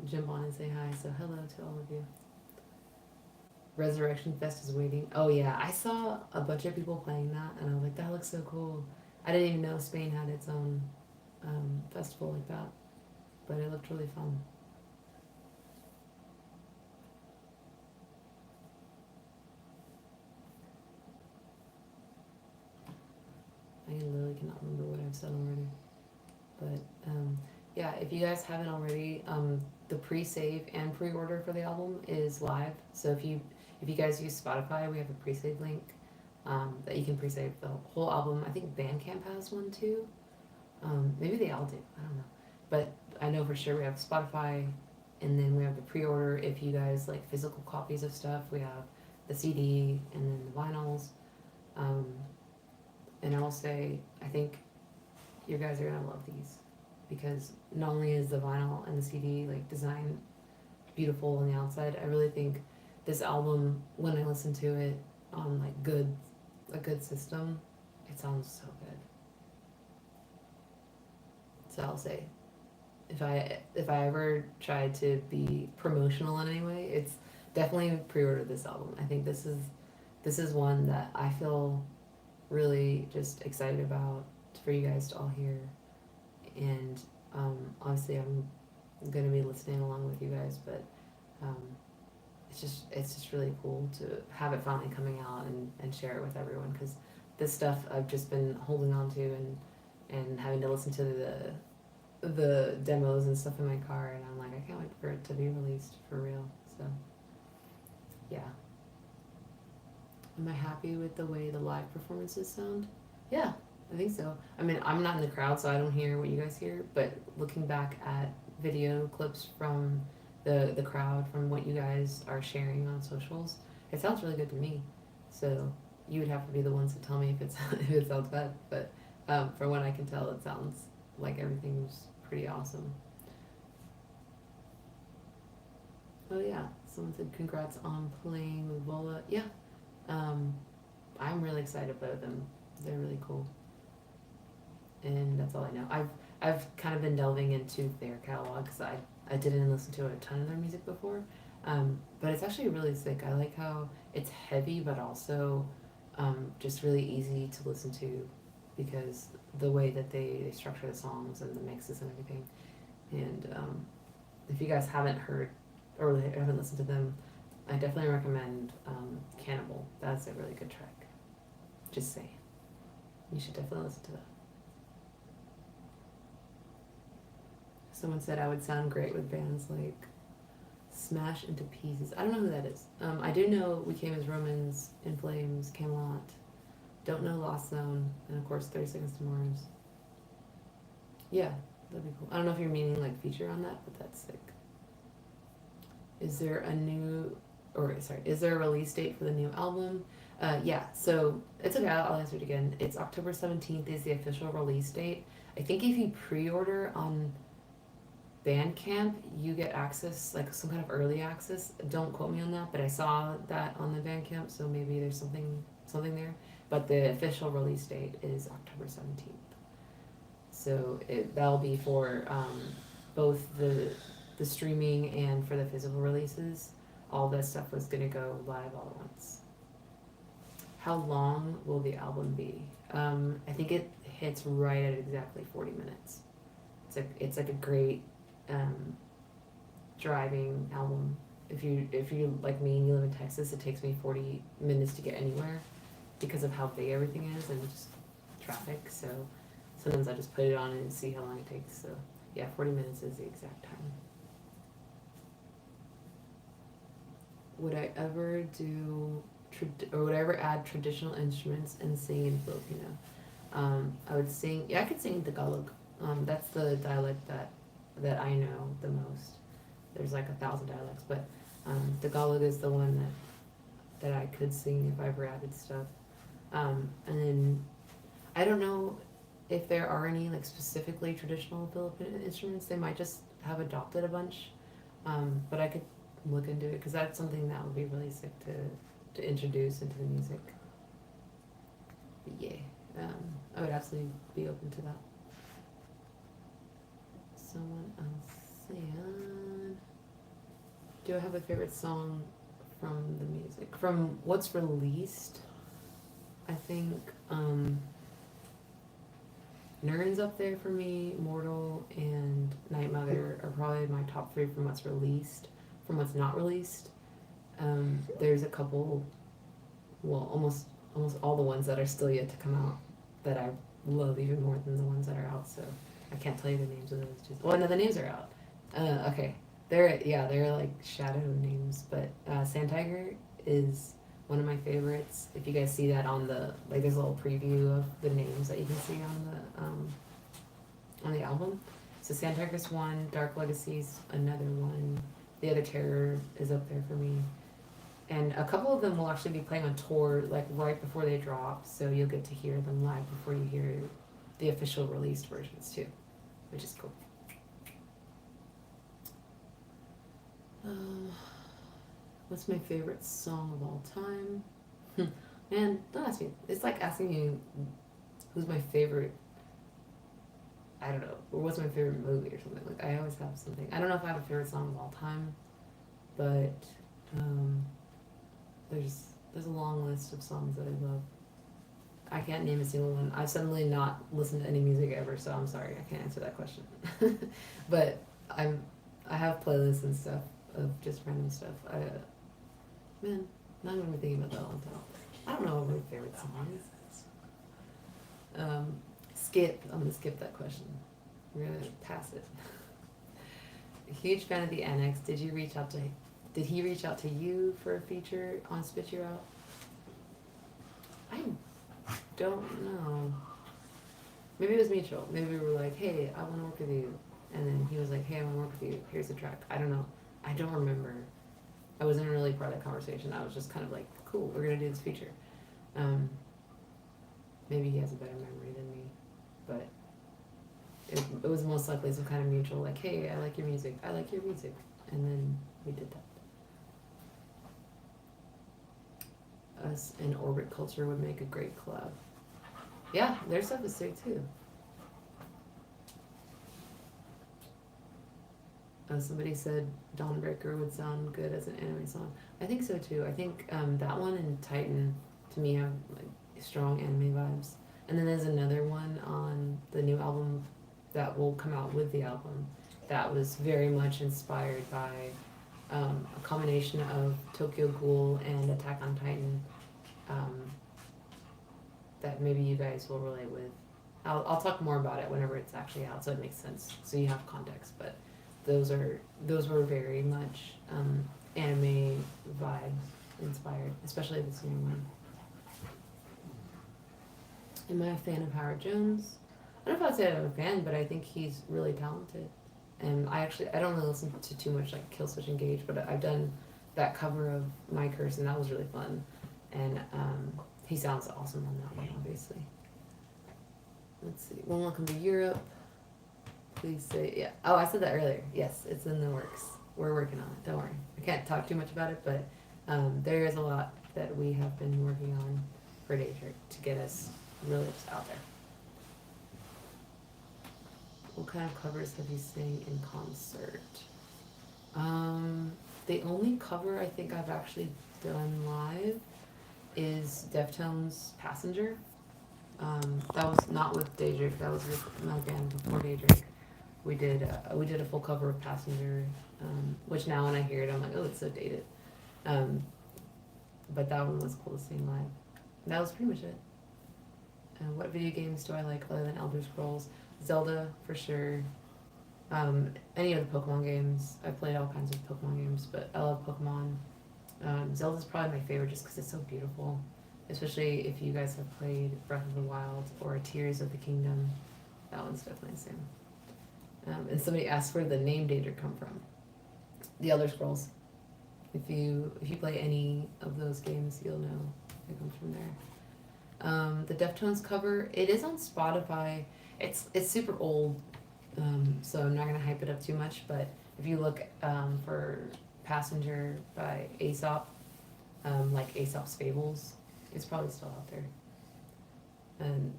jump on and say hi. So hello to all of you. Resurrection Fest is waiting. Oh yeah, I saw a bunch of people playing that, and I was like, that looks so cool. I didn't even know Spain had its own festival like that, but it looked really fun. I literally cannot remember what I've said already, but yeah, if you guys haven't already, the pre-save and pre-order for the album is live. So if you guys use Spotify, we have a pre-save link that you can pre-save the whole album. I think Bandcamp has one too. Maybe they all do. I don't know, but I know for sure we have Spotify, and then we have the pre-order. If you guys like physical copies of stuff, we have the CD and then the vinyls. Um, and I will say, I think you guys are gonna love these because not only is the vinyl and the CD like design beautiful on the outside, I really think this album, when I listen to it on like a good system, it sounds so good. So I'll say, if I ever try to be promotional in any way, it's definitely pre-order this album. I think this is one that I feel really just excited about for you guys to all hear, and obviously I'm gonna be listening along with you guys, but um, it's just really cool to have it finally coming out and share it with everyone because this stuff I've just been holding on to and having to listen to the demos and stuff in my car, and I'm like, I can't wait for it to be released for real. So yeah. Am I happy with the way the live performances sound? Yeah, I think so. I mean, I'm not in the crowd, so I don't hear what you guys hear, but looking back at video clips from the crowd, from what you guys are sharing on socials, it sounds really good to me. So you would have to be the ones to tell me if it's if it sounds bad, but from what I can tell, it sounds like everything's pretty awesome. Oh yeah, someone said congrats on playing with Vola. Yeah, I'm really excited about them. They're really cool, and that's all I know. I've kind of been delving into their catalog because I didn't listen to a ton of their music before, but it's actually really sick. I like how it's heavy but also just really easy to listen to because the way that they structure the songs and the mixes and everything. And if you guys haven't heard or haven't listened to them, I definitely recommend Cannibal. That's a really good track. Just saying. You should definitely listen to that. Someone said I would sound great with bands like Smash Into Pieces. I don't know who that is. I do know We Came as Romans, In Flames, Camelot. Don't know Lost Zone, and of course 30 Seconds to Mars. Yeah, that'd be cool. I don't know if you're meaning like feature on that, but that's sick. Is there a release date for the new album? Yeah, so it's okay, I'll answer it again. It's October 17th is the official release date. I think if you pre-order on Bandcamp, you get access, like some kind of early access. Don't quote me on that, but I saw that on the Bandcamp, so maybe there's something there. But the official release date is October 17th. So that'll be for both the streaming and for the physical releases. All that stuff was gonna go live all at once. How long will the album be? I think it hits right at exactly 40 minutes. It's like a great driving album. If you like me and you live in Texas, it takes me 40 minutes to get anywhere because of how big everything is and just traffic. So sometimes I just put it on and see how long it takes. So yeah, 40 minutes is the exact time. Would I ever add traditional instruments and sing in Filipino? I would sing. Yeah, I could sing Tagalog. That's the dialect that I know the most. There's like 1,000 dialects, but Tagalog is the one that I could sing if I ever added stuff. And then I don't know if there are any like specifically traditional Filipino instruments. They might just have adopted a bunch, but I could look into it because that's something that would be really sick to introduce into the music. But yeah, I would absolutely be open to that. Someone else said, do I have a favorite song from the music? From what's released, I think Nern's up there for me, Mortal and Night Mother are probably my top 3 from what's released. From what's not released, there's a couple, well, almost all the ones that are still yet to come out that I love even more than the ones that are out, so I can't tell you the names of those. Well, no, the names are out. Okay, they're like shadow names, but Sand Tiger is one of my favorites. If you guys see that on like there's a little preview of the names that you can see on the album. So Sand Tiger's one, Dark Legacy's another one. The Other Terror is up there for me. And a couple of them will actually be playing on tour like right before they drop, so you'll get to hear them live before you hear the official released versions too, which is cool. What's my favorite song of all time? Man, don't ask me. It's like asking me who's my favorite, I don't know, or what's my favorite movie or something. Like I always have something. I don't know if I have a favorite song of all time, but there's a long list of songs that I love. I can't name a single one. I've suddenly not listened to any music ever, so I'm sorry, I can't answer that question. But I have playlists and stuff of just random stuff. Man, now I'm thinking about that all the time. I don't know what my favorite song is. Skip. I'm gonna skip that question. We're gonna pass it. Huge fan of the Annex. Did he reach out to you for a feature on Spit You Out? I don't know. Maybe it was mutual. Maybe we were like, hey, I want to work with you. And then he was like, hey, I want to work with you. Here's the track. I don't know. I don't remember. I wasn't really part of that conversation. I was just kind of like, cool, we're going to do this feature. Maybe he has a better memory than me. But it was most likely some kind of mutual, like, hey, I like your music. I like your music. And then we did that. Us and Orbit Culture would make a great collab. Yeah, their stuff is sick too. Somebody said Dawnbreaker would sound good as an anime song. I think so too. I think that one and Titan to me have like strong anime vibes. And then there's another one on the new album that will come out with the album that was very much inspired by a combination of Tokyo Ghoul and Attack on Titan. That maybe you guys will relate with. I'll talk more about it whenever it's actually out, so it makes sense, so you have context. But those were very much anime vibes inspired, especially this new one. Am I a fan of Howard Jones? I don't know if I'd say I'm a fan, but I think he's really talented. And I don't really listen to too much like Killswitch Engage, but I've done that cover of My Curse, and that was really fun. And he sounds awesome on that one, obviously. Let's see. When welcome to Europe. Please say, yeah. Oh, I said that earlier. Yes, it's in the works. We're working on it. Don't worry. I can't talk too much about it, but there is a lot that we have been working on for Daedric to get us really just out there. What kind of covers have you sang in concert? The only cover I think I've actually done live is Deftones' Passenger. That was not with Daedric, that was with my band before Daedric. We did a full cover of Passenger, which now when I hear it I'm like, oh, it's so dated. But that one was cool to sing live. And that was pretty much it. What video games do I like other than Elder Scrolls? Zelda, for sure. Any of the Pokemon games. I've played all kinds of Pokemon games, but I love Pokemon. Zelda's probably my favorite just because it's so beautiful. Especially if you guys have played Breath of the Wild or Tears of the Kingdom. That one's definitely the same. And somebody asked where the name Daedric come from. The Elder Scrolls. If you play any of those games, you'll know it comes from there. The Deftones cover, it is on Spotify. It's super old, so I'm not gonna hype it up too much. But if you look for Passenger by Aesop, like Aesop's Fables, it's probably still out there. And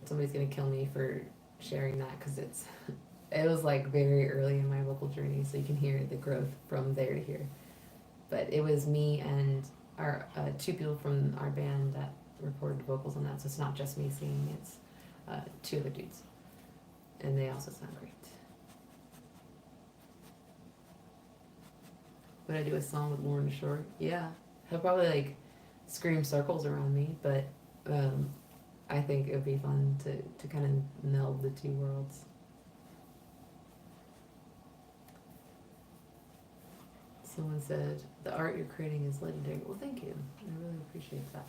somebody's gonna kill me for sharing that because it was like very early in my vocal journey, so you can hear the growth from there to here. But it was me and our two people from our band that recorded vocals on that, so it's not just me singing, it's two other dudes. And they also sound great. Would I do a song with Lauren Short? Yeah. He'll probably like scream circles around me, but I think it would be fun to kind of meld the two worlds. Someone said, the art you're creating is legendary. Well, thank you. I really appreciate that.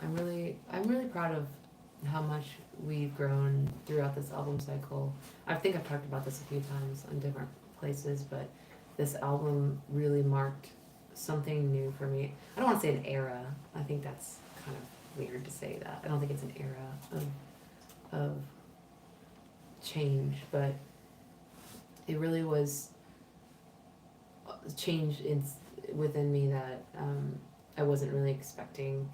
I'm really proud of how much we've grown throughout this album cycle. I think I've talked about this a few times on different places, but this album really marked something new for me. I don't want to say an era. I think that's kind of weird to say that. I don't think it's an era of change, but it really was a change within me that I wasn't really expecting,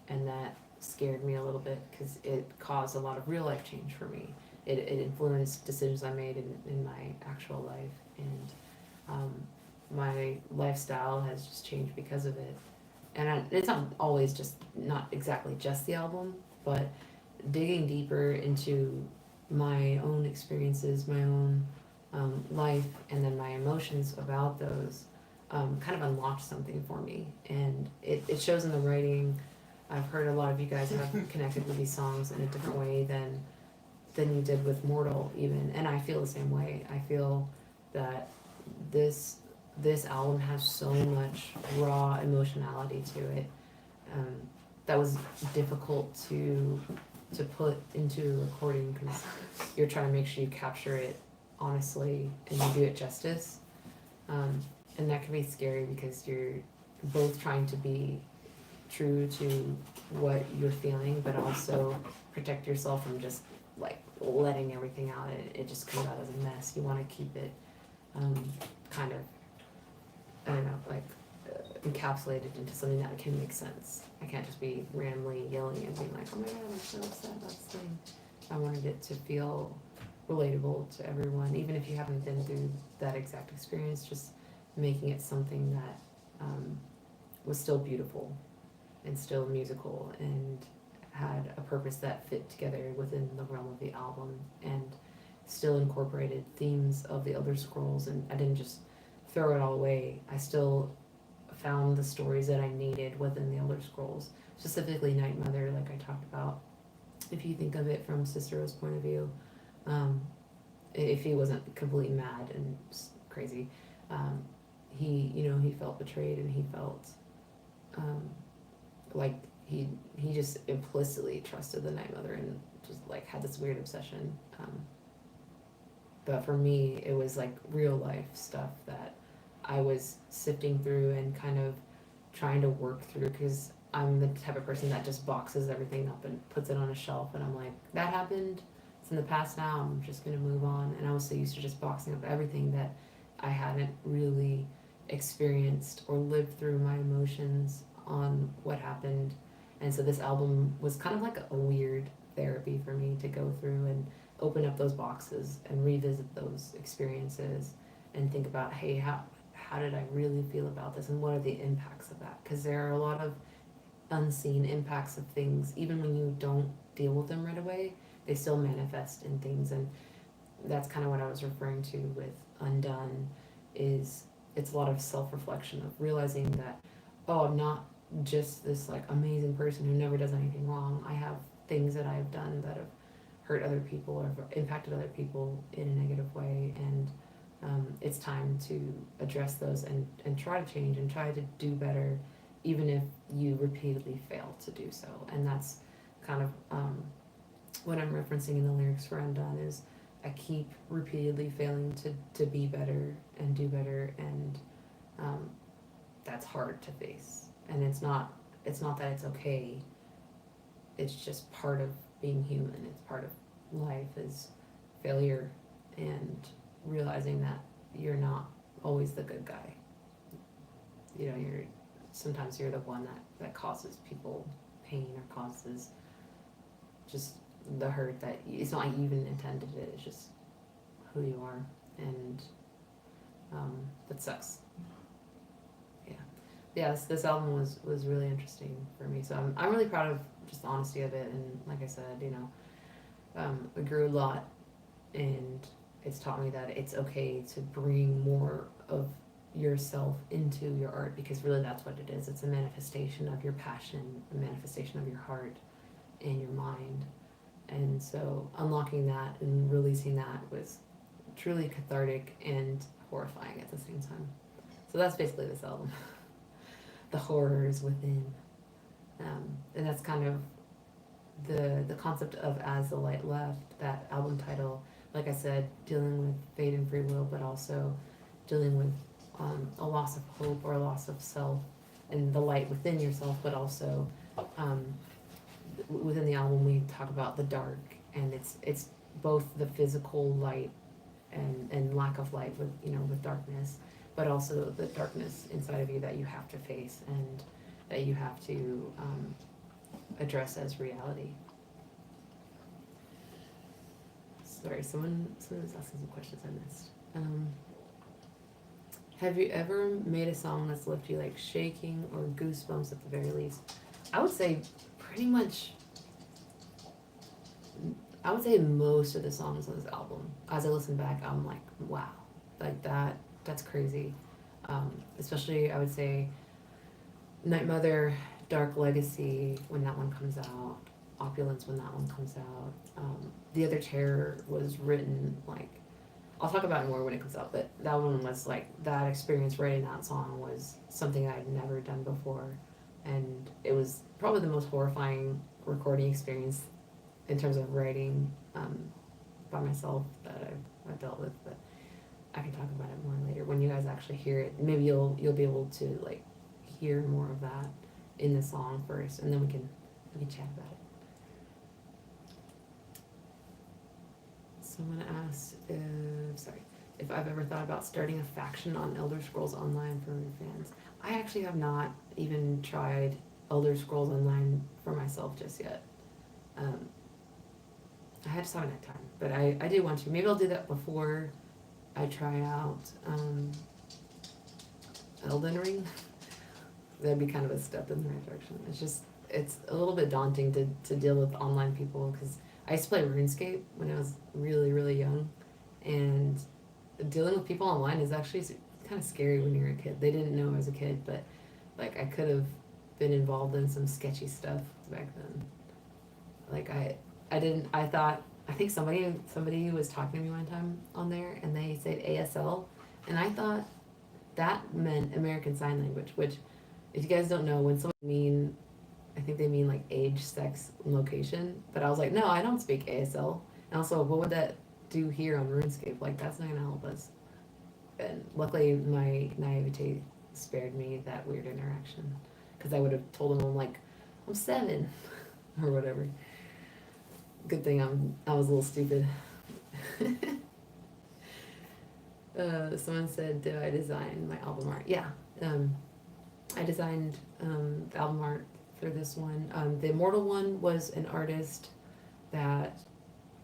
and that scared me a little bit because it caused a lot of real life change for me. It influenced decisions I made in my actual life, and my lifestyle has just changed because of it. And it's not exactly just the album, but digging deeper into my own experiences, my own life, and then my emotions about those kind of unlocked something for me. And it shows in the writing. I've heard a lot of you guys have connected with these songs in a different way than you did with Mortal even, and I feel the same way. I feel that this album has so much raw emotionality to it, that was difficult to put into a recording because you're trying to make sure you capture it honestly and you do it justice, and that can be scary because you're both trying to be true to what you're feeling, but also protect yourself from just like letting everything out. It just comes out as a mess. You want to keep it kind of, I don't know, like encapsulated into something that can make sense. I can't just be randomly yelling and being like, oh my god, I'm so upset about this thing. I wanted it to feel relatable to everyone, even if you haven't been through that exact experience, just making it something that was still beautiful and still musical and had a purpose that fit together within the realm of the album and still incorporated themes of the Elder Scrolls, and I didn't just throw it all away. I still found the stories that I needed within the Elder Scrolls, specifically Night Mother, like I talked about. If you think of it from Cicero's point of view, if he wasn't completely mad and crazy, he felt betrayed, and he felt like he just implicitly trusted the Night Mother and just like had this weird obsession. But for me, it was like real life stuff that I was sifting through and kind of trying to work through, because I'm the type of person that just boxes everything up and puts it on a shelf, and I'm like, that happened, it's in the past now, I'm just gonna move on. And I was so used to just boxing up everything that I hadn't really experienced or lived through my emotions on what happened. And so this album was kind of like a weird therapy for me to go through and open up those boxes and revisit those experiences and think about, hey, how did I really feel about this, and what are the impacts of that? Because there are a lot of unseen impacts of things. Even when you don't deal with them right away, they still manifest in things. And that's kind of what I was referring to with Undone, is it's a lot of self-reflection of realizing that, oh, I'm not just this like amazing person who never does anything wrong. I have things that I've done that have hurt other people or have impacted other people in a negative way, and it's time to address those and try to change and try to do better, even if you repeatedly fail to do so. And that's kind of what I'm referencing in the lyrics for Undone, is I keep repeatedly failing to be better and do better, and that's hard to face. And it's not that it's okay, it's just part of being human. It's part of life, is failure and realizing that you're not always the good guy. Sometimes you're the one that causes people pain or causes just the hurt that it's not like you even intended it. It's just who you are, and that sucks. Yeah, this album was really interesting for me. So I'm really proud of just the honesty of it, and like I said, I grew a lot, and it's taught me that it's okay to bring more of yourself into your art, because really that's what it is. It's a manifestation of your passion, a manifestation of your heart and your mind. And so unlocking that and releasing that was truly cathartic and horrifying at the same time. So that's basically this album. The horrors within. And that's kind of the concept of As the Light Left, that album title. Like I said, dealing with fate and free will, but also dealing with a loss of hope or a loss of self and the light within yourself, but also within the album we talk about the dark, and it's both the physical light and lack of light with darkness, but also the darkness inside of you that you have to face and that you have to address as reality. Sorry, someone was asking some questions I missed. Have you ever made a song that's left you like shaking or goosebumps at the very least? I would say pretty much. I would say most of the songs on this album, as I listen back, I'm like, wow, like that's crazy. Especially, I would say, Night Mother Dark Legacy when that one comes out, Opulence when that one comes out. The Other Terror was written like, I'll talk about it more when it comes out, but that one was like, that experience writing that song was something I'd never done before, and it was probably the most horrifying recording experience in terms of writing by myself that I've dealt with. But I can talk about it more later when you guys actually hear it. Maybe you'll be able to like hear more of that in the song first, and then we can chat about it. Someone asked if I've ever thought about starting a faction on Elder Scrolls Online for fans. I actually have not even tried Elder Scrolls Online for myself just yet. I just haven't had time, but I do want to. Maybe I'll do that before I try out Elden Ring. That'd be kind of a step in the right direction. It's a little bit daunting to deal with online people, because I used to play RuneScape when I was really, really young, and dealing with people online is actually kind of scary when you're a kid. They didn't know I was a kid, but like I could have been involved in some sketchy stuff back then. Like I think somebody was talking to me one time on there, and they said ASL, and I thought that meant American Sign Language, which, if you guys don't know, when someone I think they mean like age, sex, and location, but I was like, no, I don't speak ASL. And also, what would that do here on RuneScape? Like, that's not gonna help us. And luckily, my naivete spared me that weird interaction, because I would have told them I'm 7 or whatever. Good thing I was a little stupid. Someone said, did I design my album art? Yeah. I designed the album art for this one. The Immortal one was an artist that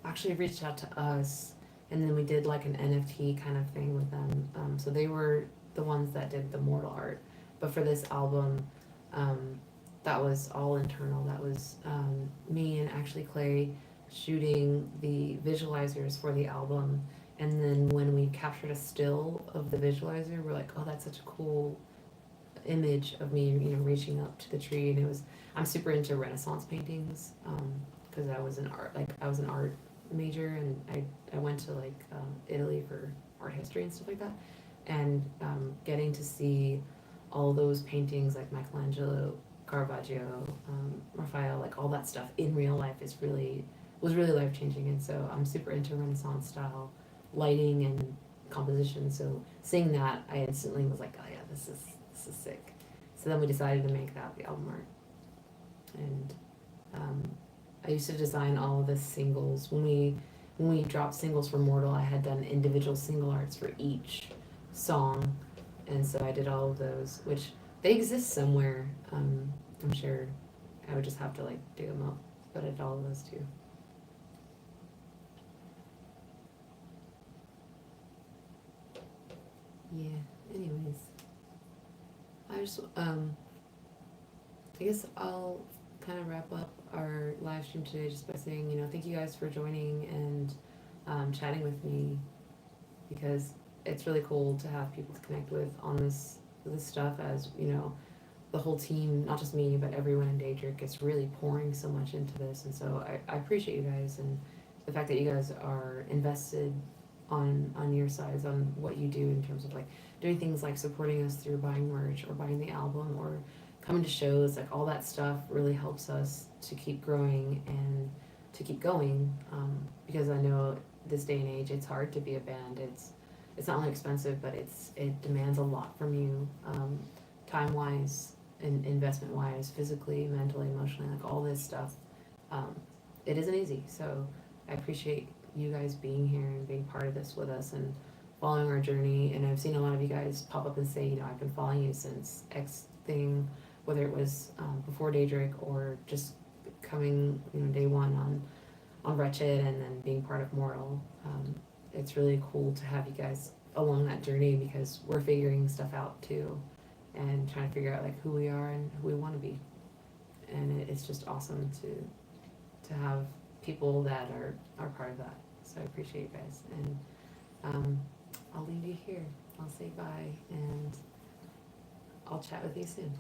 actually reached out to us, and then we did like an NFT kind of thing with them. So they were the ones that did the Mortal art. But for this album, that was all internal. That was me and actually Clay shooting the visualizers for the album. And then when we captured a still of the visualizer, we're like, oh, that's such a cool image of me, reaching up to the tree. And I'm super into Renaissance paintings, because I was an art major, and I went to Italy for art history and stuff like that. And getting to see all those paintings like Michelangelo, Caravaggio, Raphael, like all that stuff in real life was really life changing. And so I'm super into Renaissance style lighting and composition. So seeing that, I instantly was like, oh yeah, this is sick. So then we decided to make that the album art. And I used to design all of the singles. When we dropped singles for Mortal, I had done individual single arts for each song, and so I did all of those, which they exist somewhere. I'm sure I would just have to dig them up, but I did all of those too. Yeah. Anyways, I guess I'll kind of wrap up our live stream today just by saying, thank you guys for joining and chatting with me, because it's really cool to have people to connect with on this stuff, as the whole team, not just me, but everyone in Daedric is really pouring so much into this. And so I appreciate you guys, and the fact that you guys are invested on your sides on what you do in terms of doing things like supporting us through buying merch or buying the album or coming to shows. All that stuff really helps us to keep growing and to keep going, because I know this day and age it's hard to be a band. It's not only expensive, but it demands a lot from you, time wise and investment wise, physically, mentally, emotionally, all this stuff. It isn't easy. So I appreciate you guys being here and being part of this with us and following our journey. And I've seen a lot of you guys pop up and say, I've been following you since X thing, whether it was before Daedric or just coming, day one on Wretched and then being part of Mortal. It's really cool to have you guys along that journey, because we're figuring stuff out too and trying to figure out who we are and who we want to be. And it's just awesome to have people that are part of that. So I appreciate you guys, and I'll leave you here. I'll say bye, and I'll chat with you soon.